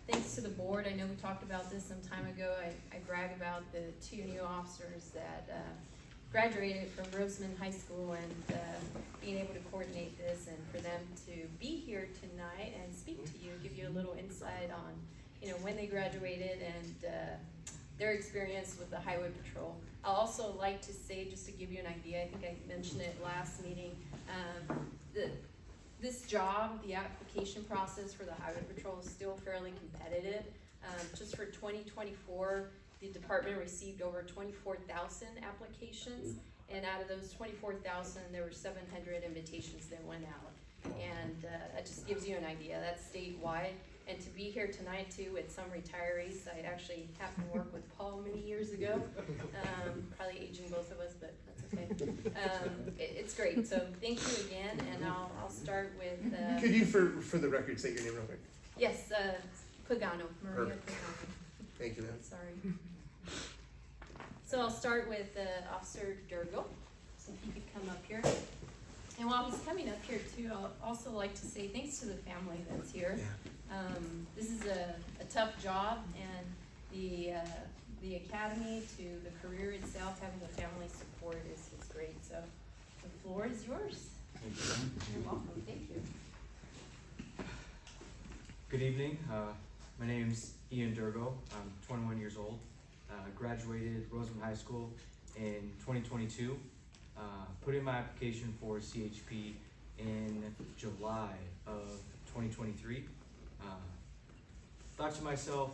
thanks to the board. I know we talked about this some time ago. I brag about the 2 new officers that graduated from Roseman High School, and being able to coordinate this, and for them to be here tonight and speak to you, give you a little insight on, when they graduated and their experience with the Highway Patrol. I'll also like to say, just to give you an idea, I think I mentioned it last meeting, this job, the application process for the Highway Patrol is still fairly competitive. Just for 2024, the department received over 24,000 applications, and out of those 24,000, there were 700 invitations that went out. And that just gives you an idea. That's statewide. And to be here tonight too with some retirees, I actually happened to work with Paul many years ago. Probably aging both of us, but that's okay. It's great. So thank you again, and I'll start with. could you, for the record, say your name real quick? Yes, Pagano, Maria Perfect. Pagano. Thank you, ma'am. Sorry. So I'll start with Officer Durgo. So if he could come up here. And while he's coming up here too, I'll also like to say thanks to the family that's here. This is a tough job, and the academy to the career itself, having the family support is great. So the floor is yours. Thank you. You're welcome. Thank you. Good evening. My name's Ian Durgo. I'm 21 years old. Graduated Roseman High School in 2022. Put in my application for CHP in July of 2023. Thought to myself,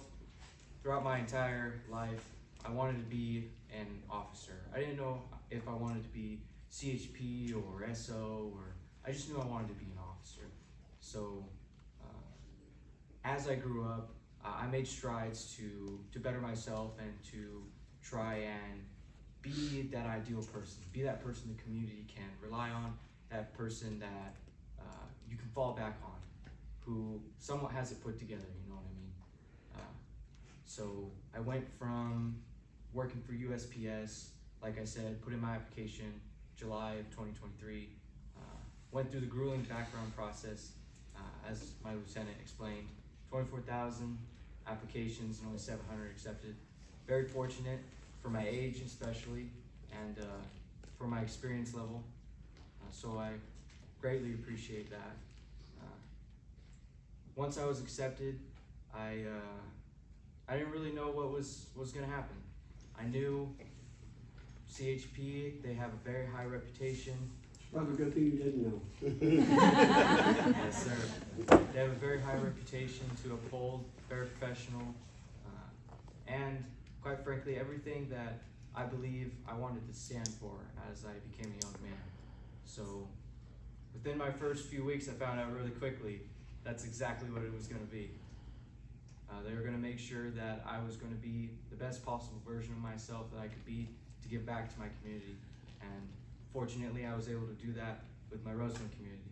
throughout my entire life, I wanted to be an officer. I didn't know if I wanted to be CHP or SO, or I just knew I wanted to be an officer. So as I grew up, I made strides to better myself and to try and be that ideal person, be that person the community can rely on, that person that you can fall back on, who somewhat has it put together, you know what I mean? So I went from working for USPS, like I said, put in my application July of 2023, went through the grueling background process, as my lieutenant explained, 24,000 applications and only 700 accepted. Very fortunate for my age especially, and for my experience level, so I greatly appreciate that. Once I was accepted, I didn't really know what was gonna happen. I knew CHP, they have a very high reputation. Probably a good thing you didn't know. Yes, sir. They have a very high reputation to uphold, very professional, and quite frankly, everything that I believe I wanted to stand for as I became a young man. So within my first few weeks, I found out really quickly that's exactly what it was gonna be. They were gonna make sure that I was gonna be the best possible version of myself that I could be to give back to my community. And fortunately, I was able to do that with my Roseman community.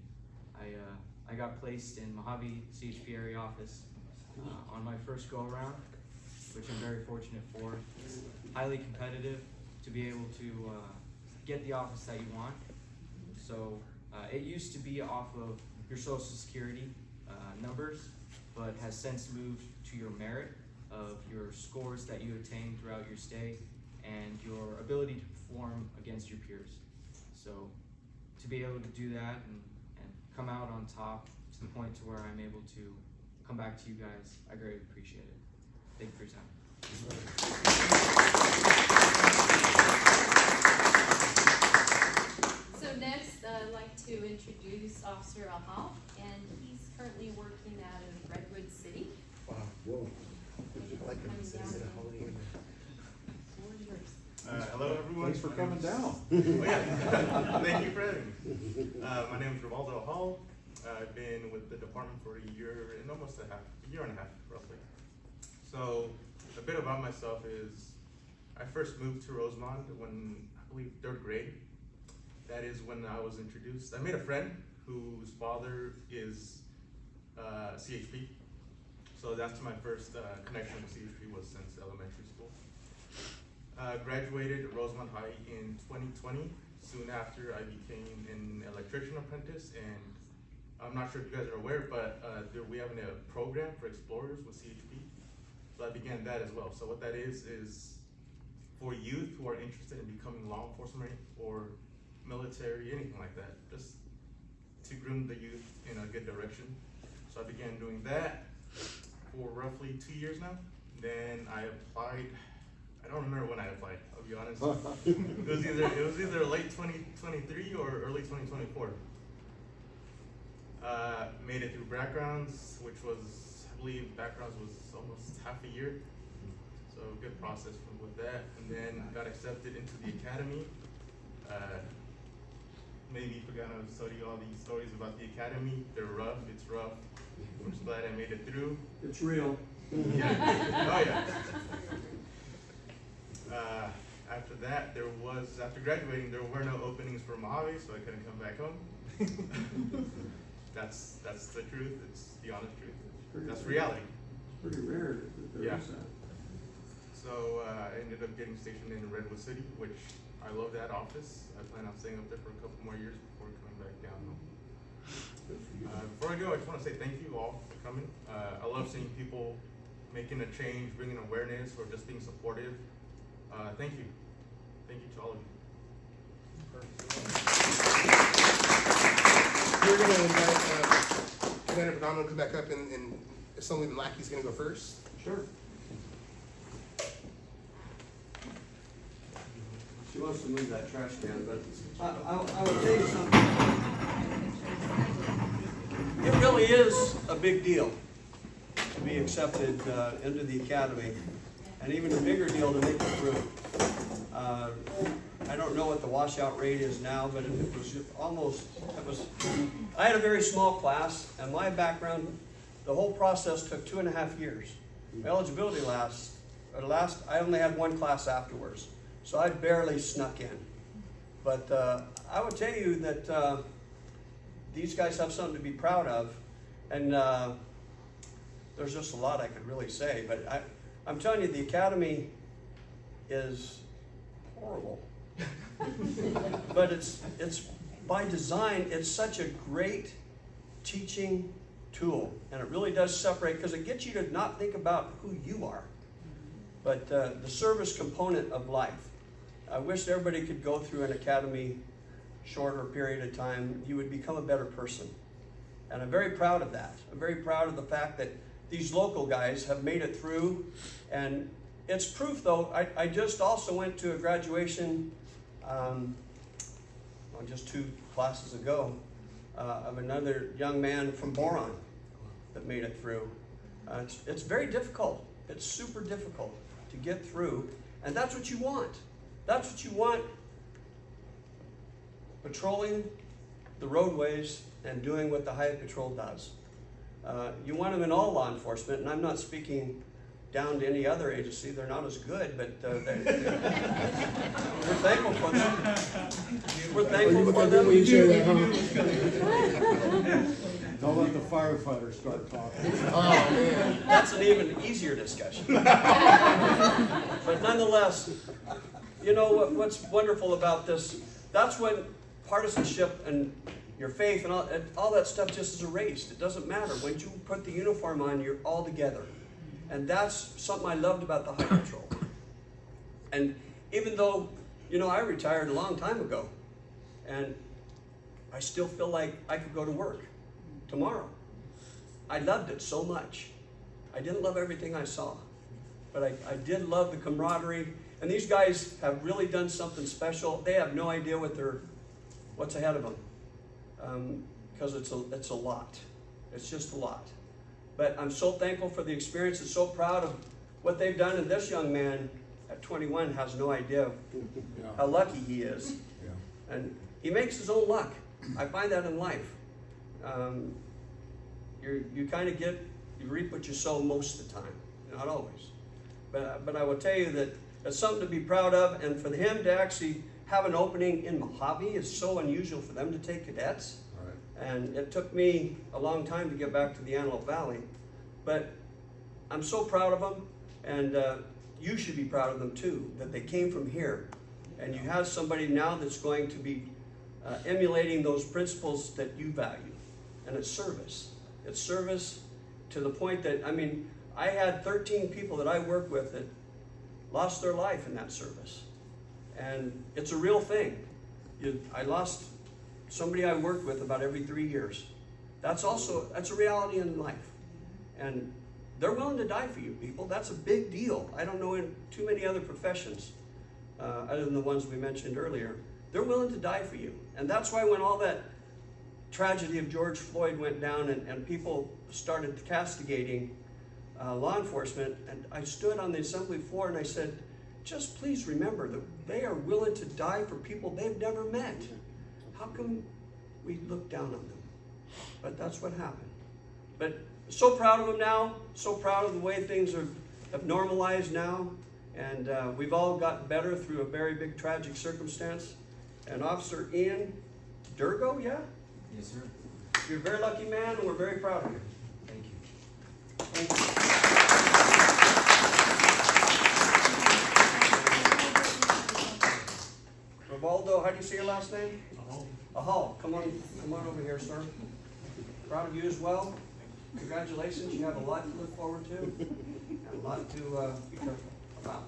I got placed in Mojave CHP area office on my first go around, which I'm very fortunate for. It's highly competitive to be able to get the office that you want. So it used to be off of your social security numbers, but has since moved to your merit of your scores that you obtained throughout your stay and your ability to perform against your peers. So to be able to do that and come out on top to the point to where I'm able to come back to you guys, I greatly appreciate it. Thank you for your time. So next, I'd like to introduce Officer Ahal, and he's currently working out of Redwood City. Wow, whoa. Coming down. Floor is yours. Hello, everyone. Thanks for coming down. Thank you for having me. My name is Rivaldo Hall. I've been with the department for a year and a year and a half, roughly. So a bit about myself is I first moved to Rosemont when, I believe, 3rd grade. That is when I was introduced. I made a friend whose father is CHP. So that's my first connection with CHP was since elementary school. Graduated Rosemont High in 2020. Soon after, I became an electrician apprentice, and I'm not sure if you guys are aware, but we have a program for explorers with CHP. So I began that as well. So what that is for youth who are interested in becoming law enforcement or military, anything like that, just to groom the youth in a good direction. So I began doing that for roughly 2 years now. Then I applied. I don't remember when I applied, I'll be honest. It was either late 2023 or early 2024. Made it through backgrounds, which was, I believe backgrounds was almost half a year. So good process with that. And then got accepted into the academy. Maybe we're gonna study all these stories about the academy. They're rough, it's rough. I'm just glad I made it through. It's real. Yeah. Oh yeah. After that, after graduating, there were no openings for Mojave, so I couldn't come back home. That's the truth. It's the honest truth. That's reality. Pretty rare that there is that. So I ended up getting stationed in Redwood City, which I love that office. I plan on staying up there for a couple more years before coming back down. Before I go, I just want to say thank you all for coming. I love seeing people making a change, bringing awareness, or just being supportive. Thank you. Thank you to all of you. We're going to invite Commander Bernardo to come back up, and Assembly Lackey's going to go first. Sure. She wants to move that trash can, but I will tell you something. It really is a big deal to be accepted into the academy, and even a bigger deal to make it through. I don't know what the washout rate is now, but it was almost, I had a very small class, and my background, the whole process took 2.5 years. My eligibility I only had one class afterwards, so I barely snuck in. But I would tell you that these guys have something to be proud of, and there's just a lot I could really say, but I'm telling you, the academy is horrible. But it's by design. It's such a great teaching tool, and it really does separate, because it gets you to not think about who you are, but the service component of life. I wish everybody could go through an academy shorter period of time. You would become a better person, and I'm very proud of that. I'm very proud of the fact that these local guys have made it through, and it's proof, though. I just also went to a graduation just 2 classes ago of another young man from Boron that made it through. It's very difficult. It's super difficult to get through, and that's what you want. That's what you want, patrolling the roadways and doing what the Highway Patrol does. You want them in all law enforcement, and I'm not speaking down to any other agency. They're not as good, but we're thankful for them. We're thankful for them. Don't let the firefighters start talking. Oh, man. That's an even easier discussion. But nonetheless, you know what's wonderful about this? That's when partisanship and your faith, and all that stuff just is erased. It doesn't matter. Once you put the uniform on, you're all together. And that's something I loved about the Highway Patrol. And even though, you know, I retired a long time ago, and I still feel like I could go to work tomorrow. I loved it so much. I didn't love everything I saw, but I did love the camaraderie. And these guys have really done something special. They have no idea what's ahead of them, because it's a lot. It's just a lot. But I'm so thankful for the experience and so proud of what they've done. And this young man at 21 has no idea how lucky he is. Yeah. And he makes his own luck. I find that in life. You kind of you reap what you sow most of the time, not always. But I will tell you that it's something to be proud of, and for him to actually have an opening in Mojave is so unusual for them to take cadets. Right. And it took me a long time to get back to the Antelope Valley. But I'm so proud of them, and you should be proud of them too, that they came from here. And you have somebody now that's going to be emulating those principles that you value. And it's service. It's service to the point that, I mean, I had 13 people that I work with that lost their life in that service. And it's a real thing. I lost somebody I worked with about every 3 years. That's a reality in life. And they're willing to die for you, people. That's a big deal. I don't know in too many other professions, other than the ones we mentioned earlier. They're willing to die for you. And that's why when all that tragedy of George Floyd went down and people started castigating law enforcement, and I stood on the assembly floor and I said, just please remember that they are willing to die for people they've never met. How come we look down on them? But that's what happened. But so proud of them now, so proud of the way things have normalized now, and we've all gotten better through a very big tragic circumstance. And Officer Ian Durgo, yeah? Yes, sir. You're a very lucky man, and we're very proud of you. Thank you. Thank you. Rivaldo, how do you say your last name? Ahal. Come on over here, sir. Proud of you as well. Congratulations. You have a lot to look forward to and a lot to be careful about.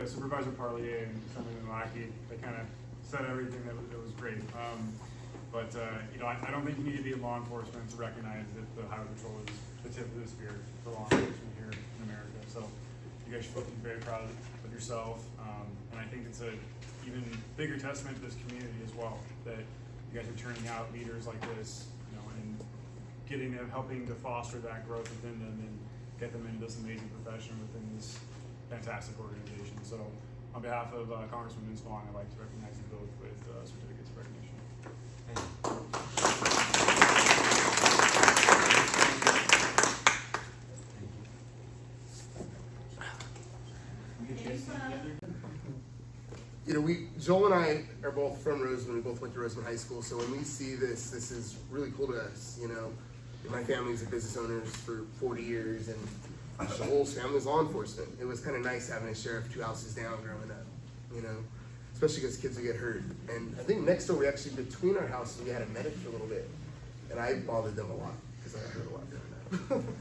Supervisor Parlier and Assemblyman Lackey, they kind of said everything that was great. But you know, I don't think you need to be in law enforcement to recognize that the Highway Patrol is the tip of the spear for law enforcement here in America. So you guys should both be very proud of yourself. And I think it's an even bigger testament to this community as well, that you guys are turning out leaders like this, you know, and getting them, helping to foster that growth within them and get them into this amazing profession within this fantastic organization. So on behalf of Congressman Moonsfong, I'd like to recognize you both with certificates of recognition. You know, Joel and I are both from Roseman. We both went to Roseman High School. So when we see this is really cool to us. You know, my family's a business owners for 40 years, and Joel's family's law enforcement. It was kind of nice having a sheriff 2 houses down growing up. You know, especially because kids would get hurt. And I think next door, we actually, between our houses, we had a medic for a little bit. And I bothered them a lot because I got hurt a lot growing up.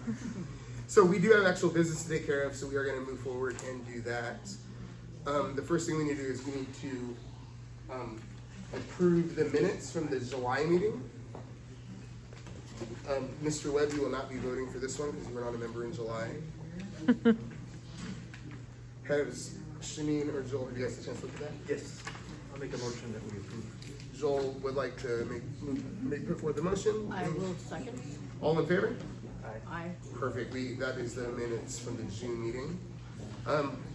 So we do have actual business to take care of, so we are going to move forward and do that. The first thing we need to do is we need to approve the minutes from the July meeting. Mr. Webb, you will not be voting for this one because you were not a member in July. Has Shanine or Joel, have you guys had a chance to look at that? Yes. I'll make a motion that we approve. Joel would like to put forward the motion. I will second. All in favor? Aye. Perfect. That is the minutes from the June meeting.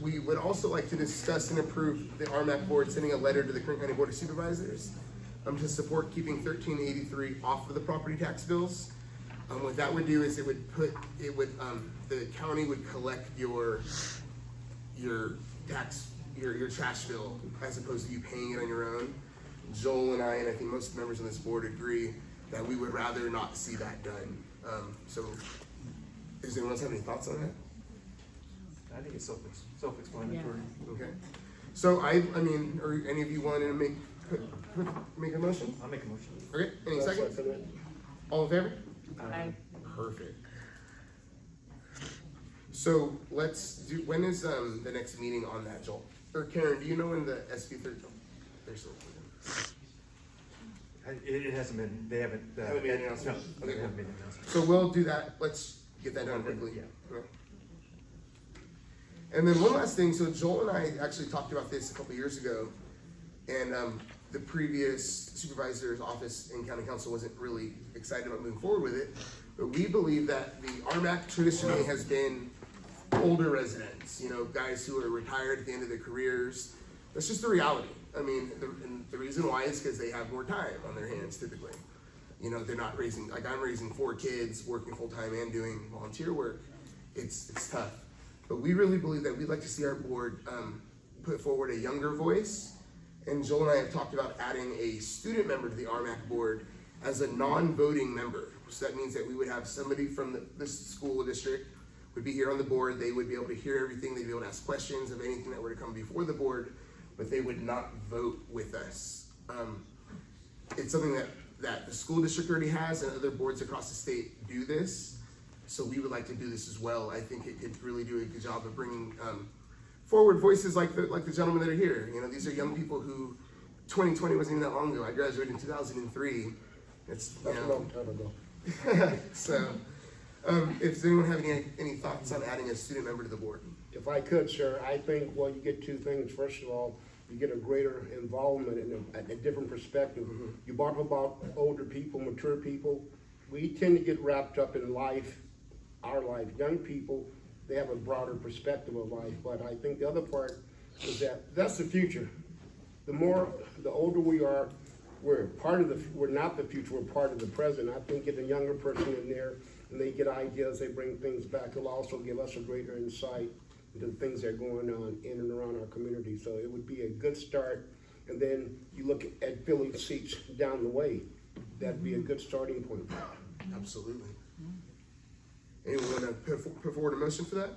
We would also like to discuss and approve the Rmac board sending a letter to the Kern County Board of Supervisors to support keeping 1383 off of the property tax bills. What that would do is the county would collect your trash bill as opposed to you paying it on your own. Joel and I think most members on this board agree that we would rather not see that done. So does anyone else have any thoughts on that? I think it's self-explanatory. Okay. So I mean, or any of you want to make make a motion? I'll make a motion. Okay, any I'll seconds? second it. All in favor? Aye. Perfect. So let's do, when is, the next meeting on that, Joel? Or Karen, do you know when the SB third, there's still. It hasn't been, they haven't. Haven't made an announcement? No, Okay, they haven't cool. made an announcement. So we'll do that, let's get that done quickly. Yeah. Okay. And then one last thing, so Joel and I actually talked about this a couple years ago, and the previous supervisor's office in county council wasn't really excited about moving forward with it, but we believe that the RMAC traditionally has been older residents, you know, guys who are retired at the end of their careers. That's just the reality. I mean, and the reason why is because they have more time on their hands typically. You know, they're not raising, like I'm raising 4 kids, working full-time and doing volunteer work. It's tough. But we really believe that we'd like to see our board put forward a younger voice. And Joel and I have talked about adding a student member to the RMAC board as a non-voting member. So that means that we would have somebody from the school district would be here on the board. They would be able to hear everything. They'd be able to ask questions of anything that were to come before the board, but they would not vote with us. It's something that the school district already has, and other boards across the state do this. So we would like to do this as well. I think it could really do a good job of bringing forward voices like the gentlemen that are here. You know, these are young people who 2020 wasn't even that long ago. I graduated in 2003. It's, you That's a know, long time ago. so, if anyone have any thoughts on adding a student member to the board? If I could, sir, I think, well, you get 2 things. First of all, you get a greater involvement and a different perspective. You brought up about older people, mature people. We tend to get wrapped up in life, our life. Young people, they have a broader perspective of life. But I think the other part is that's the future. The older we are, we're not the future, we're part of the present. I think getting a younger person in there and they get ideas, they bring things back, it'll also give us a greater insight into the things that are going on in and around our community. So it would be a good start. And then you look at filling seats down the way. That'd be a good starting point. Absolutely. Anyone want to put forward a motion for that?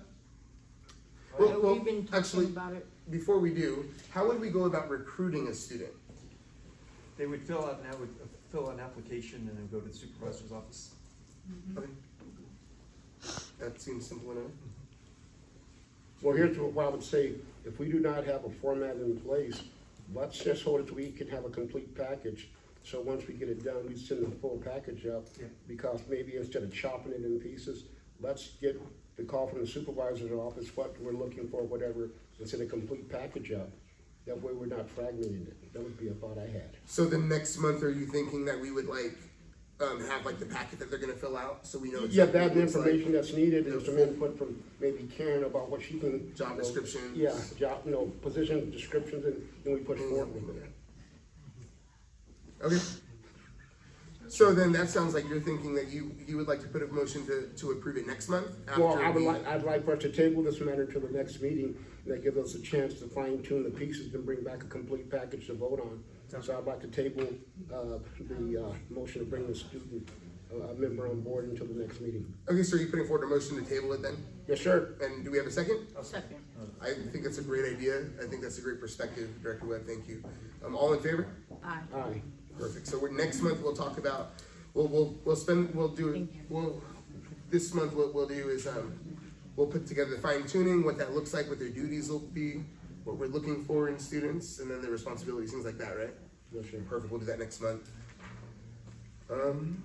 We've been talking actually, about it. before we do, how would we go about recruiting a student? They would fill out an application and then go to the supervisor's office. Okay. That seems simple enough. Well, here's what I would say. If we do not have a format in place, let's just hold it so we can have a complete package. So once we get it done, we send the full package up. Yeah. Because maybe instead of chopping it in pieces, let's get the call from the supervisor's office, what we're looking for, whatever, and send a complete package up. That way we're not fragmenting it. That would be a thought I had. So the next month, are you thinking that we would have the packet that they're gonna fill out, so we know Yeah, exactly that what it looks information like? that's needed, and some input from maybe Karen about what she can. Job descriptions. Yeah, position descriptions, and then we push forward with it. Okay. So then that sounds like you're thinking that you would like to put a motion to approve it next month? Well, after I'd like for us to table this matter until the next meeting, and that gives us a chance to fine tune the pieces and bring back a complete package to vote on. So I'd like to table, the motion to bring the student, member on board until the next meeting. Okay, so are you putting forward a motion to table it then? Yes, sir. And do we have a second? I'll second. I think that's a great idea. I think that's a great perspective, Director Webb, thank you. All in favor? Aye. Aye. Perfect. So next month we'll talk about, this month what we'll do is, we'll put together the fine tuning, what that looks like, what their duties will be, what we're looking for in students, and then the responsibilities, things like that, right? Yes, sir. Perfect, we'll do that next month. Man,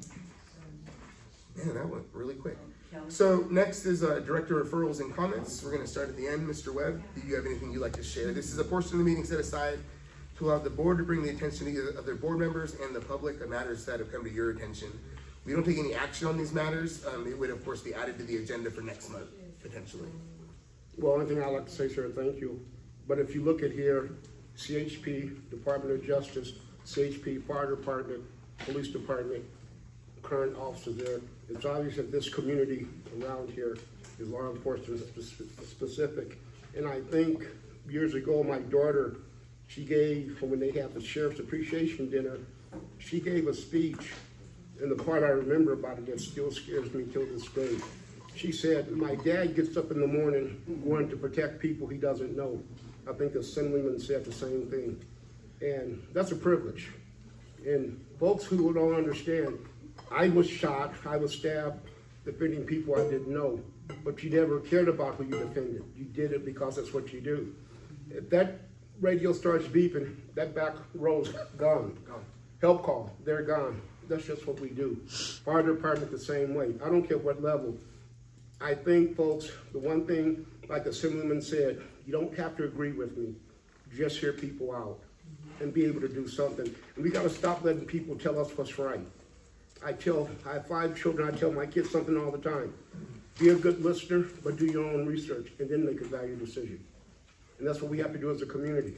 that went really quick. So next is director referrals and comments. We're gonna start at the end. Mr. Webb, do you have anything you'd like to share? This is a portion of the meeting set aside to allow the board to bring the attention of their board members and the public of matters that have come to your attention. We don't take any action on these matters. It would of course be added to the agenda for next month, potentially. Well, only thing I'd like to say, sir, thank you. But if you look at here, CHP, Department of Justice, CHP, Fire Department, Police Department, current officers there, it's obvious that this community around here is law enforcement specific. And I think years ago, my daughter, she gave, when they had the Sheriff's Appreciation Dinner, she gave a speech, and the part I remember about it that still scares me till this day. She said, my dad gets up in the morning wanting to protect people he doesn't know. I think the Assemblyman said the same thing. And that's a privilege. And folks who don't understand, I was shot, I was stabbed, defending people I didn't know. But you never cared about who you defended. You did it because that's what you do. If that radio starts beeping, that back row's gone. Help call, they're gone. That's just what we do. Fire department the same way. I don't care what level. I think, folks, the one thing, like Assemblyman said, you don't have to agree with me. Just hear people out and be able to do something. And we gotta stop letting people tell us what's right. I have 5 children, I tell my kids something all the time. Be a good listener, but do your own research and then make a value decision. And that's what we have to do as a community.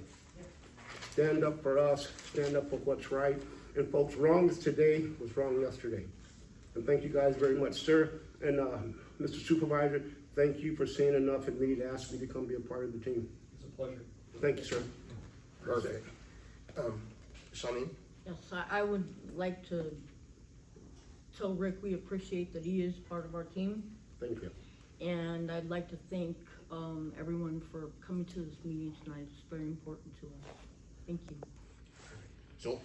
Stand up for us, stand up for what's right. And folks, wrong is today was wrong yesterday. And thank you guys very much, sir. And Mr. Supervisor, thank you for seeing enough in me to ask me to come be a part of the team. It's a pleasure. Thank you, sir. Perfect. Shawnee? Yes, I would like to tell Rick we appreciate that he is part of our team. Thank you. And I'd like to thank everyone for coming to this meeting tonight. It's very important to us. Thank you. Joel?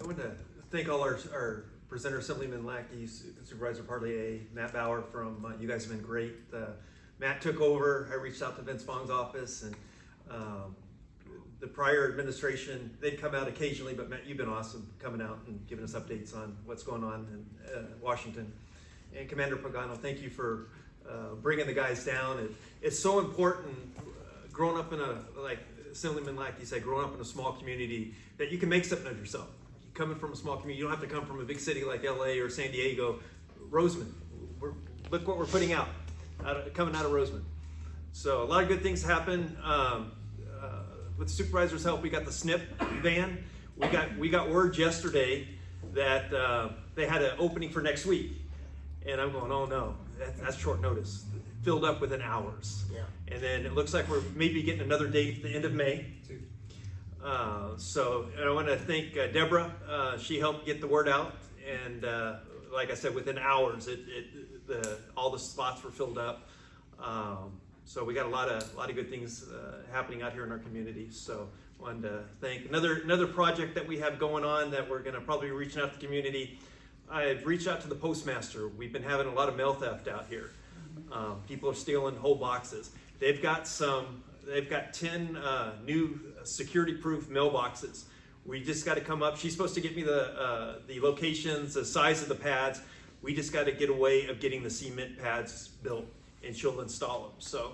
I want to thank all our presenter, Assemblyman Lackey, Supervisor Parlier, Matt Bauer from, you guys have been great. Matt took over, I reached out to Vince Fong's office, and the prior administration, they'd come out occasionally, but Matt, you've been awesome coming out and giving us updates on what's going on in Washington. And Commander Pagano, thank you for bringing the guys down. It's so important growing up in like Assemblyman Lackey said, growing up in a small community, that you can make something of yourself. Coming from a small community, you don't have to come from a big city like LA or San Diego. Roseman, look what we're putting out, coming out of Roseman. So a lot of good things happen. With the supervisor's help, we got the SNP van. We got word yesterday that they had an opening for next week. And I'm going, oh no, that's short notice. Filled up within hours. Yeah. And then it looks like we're maybe getting another date at the end of May. So I want to thank Deborah. She helped get the word out. And like I said, within hours, all the spots were filled up. So we got a lot of good things happening out here in our community. So I wanted to thank another project that we have going on that we're going to probably be reaching out to the community. I've reached out to the postmaster. We've been having a lot of mail theft out here. People are stealing whole boxes. They've got 10 new security-proof mailboxes. We just got to come up. She's supposed to get me the locations, the size of the pads. We just got to get a way of getting the cement pads built, and she'll install them. So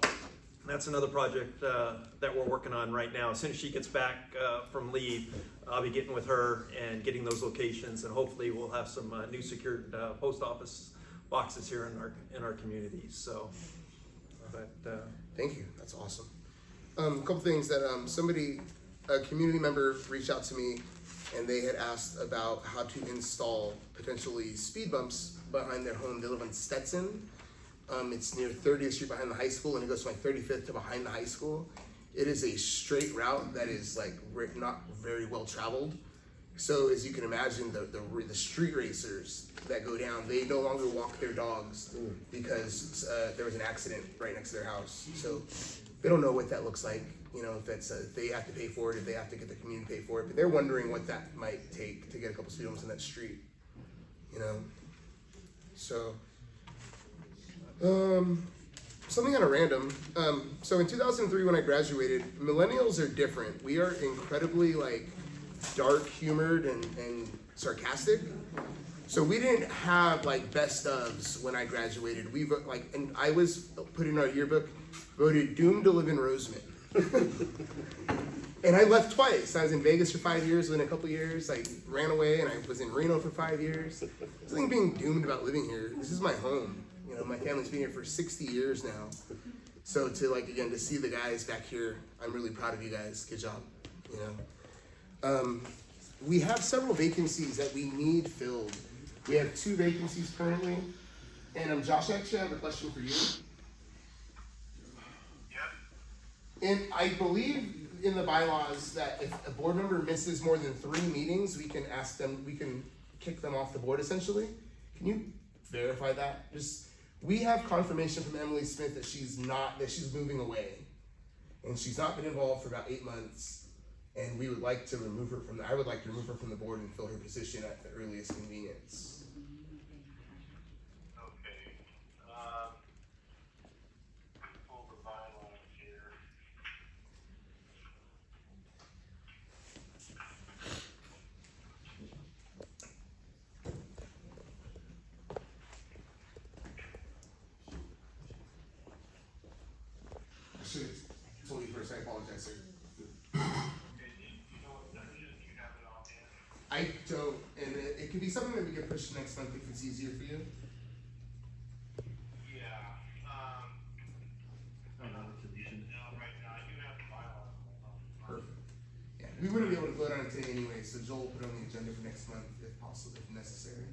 that's another project that we're working on right now. As soon as she gets back from leave, I'll be getting with her and getting those locations, and hopefully we'll have some new secured post office boxes here in our community. So, thank you. That's awesome. A couple things that a community member reached out to me, and they had asked about how to install potentially speed bumps behind their home. They live on Stetson. It's near 30th Street behind the high school, and it goes from like 35th to behind the high school. It is a straight route that is like not very well traveled. So as you can imagine, the street racers that go down, they no longer walk their dogs because there was an accident right next to their house. So they don't know what that looks like. You know, if they have to pay for it, if they have to get the community to pay for it. But they're wondering what that might take to get a couple speed bumps in that street. You know, so. Something on a random. So in 2003 when I graduated, millennials are different. We are incredibly like dark humored and sarcastic. So we didn't have like best ofs when I graduated. And I was put in our yearbook, voted doomed to live in Roseman. And I left twice. I was in Vegas for 5 years, within a couple years, I ran away, and I was in Reno for 5 years. There's nothing being doomed about living here. This is my home. You know, my family's been here for 60 years now. So to see the guys back here, I'm really proud of you guys. Good job. You know, we have several vacancies that we need filled. We have 2 vacancies currently. And Josh, I actually have a question for you. Yeah. And I believe in the bylaws that if a board member misses more than 3 meetings, we can kick them off the board essentially. Can you verify that? We have confirmation from Emily Smith that she's moving away. And she's not been involved for about 8 months. and we would like to remove her from I would like to remove her from the board and fill her position at the earliest convenience. Pull the bylaws here. I should have told you first. I apologize, sir. I don't, and it could be something that we can push next month if it's easier for you. Yeah, no, right now, I do have the bylaws. Perfect. Yeah, we wouldn't be able to vote on it today anyway, so Joel will put it on the agenda for next month if possible, if necessary.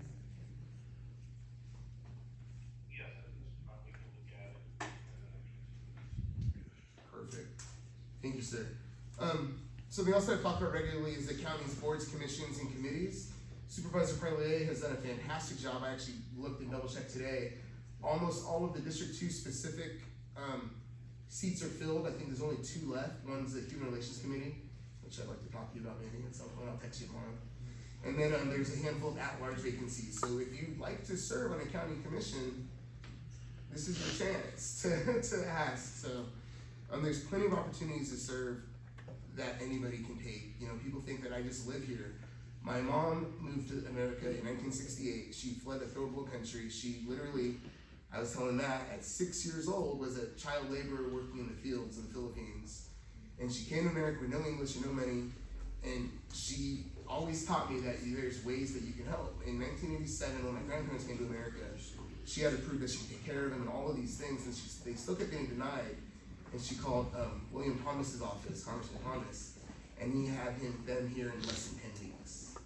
Yes, we can look at it. Perfect. Thank you, sir. Something else that I talk about regularly is the county's boards, commissions, and committees. Supervisor Prelier has done a fantastic job. I actually looked and double checked today. Almost all of the District 2 specific seats are filled. I think there's only 2 left. One's the Human Relations Committee, which I'd like to talk to you about maybe at some point. I'll text you tomorrow. And then there's a handful of at-large vacancies. So if you'd like to serve on a county commission, this is your chance to ask. So there's plenty of opportunities to serve that anybody can take. You know, people think that I just live here. My mom moved to America in 1968. She fled a third world country. She literally, I was telling Matt, at 6 years old, was a child laborer working in the fields in the Philippines. And she came to America with no English and no money. And she always taught me that there's ways that you can help. In 1987, when my grandparents came to America, she had to prove that she could take care of them and all of these things, and they still kept getting denied. And she called William Thomas's office, Congressman Thomas, and he had them here in less than 10 weeks.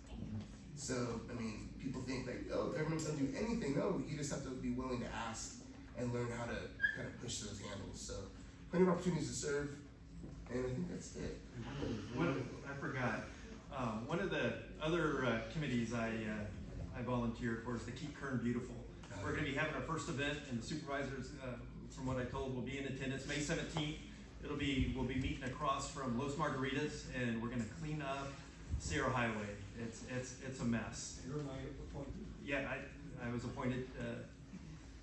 So, I mean, people think like, oh, government doesn't do anything. No, you just have to be willing to ask and learn how to kind of push those handles. So, plenty of opportunities to serve, and I think that's it. I forgot. One of the other committees I volunteered for is the Keep Kern Beautiful. We're going to be having our first event, and the supervisors, from what I told, will be in attendance May 17th. We'll be meeting across from Los Margaritas, and we're going to clean up Sierra Highway. It's a mess. You're my appointee. Yeah, I was appointed.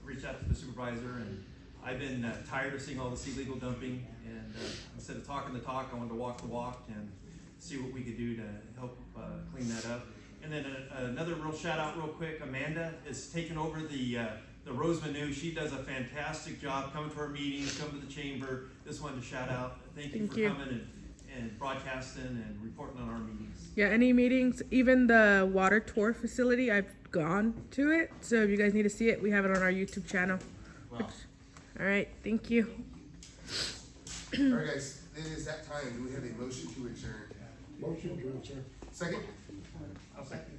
Reached out to the supervisor, and I've been tired of seeing all this illegal dumping. And instead of talking the talk, I wanted to walk the walk and see what we could do to help clean that up. And then another real shout out real quick, Amanda is taking over the Roseman News. She does a fantastic job coming to our meetings, coming to the chamber. Just wanted to shout out. Thank you for coming and broadcasting and reporting on our meetings. Yeah, any meetings, even the water tour facility, I've gone to it. So if you guys need to see it, we have it on our YouTube channel. Wow. All right, thank you. All right, guys, it is that time. Do we have a motion to adjourn? Motion to adjourn. Second? I'll second.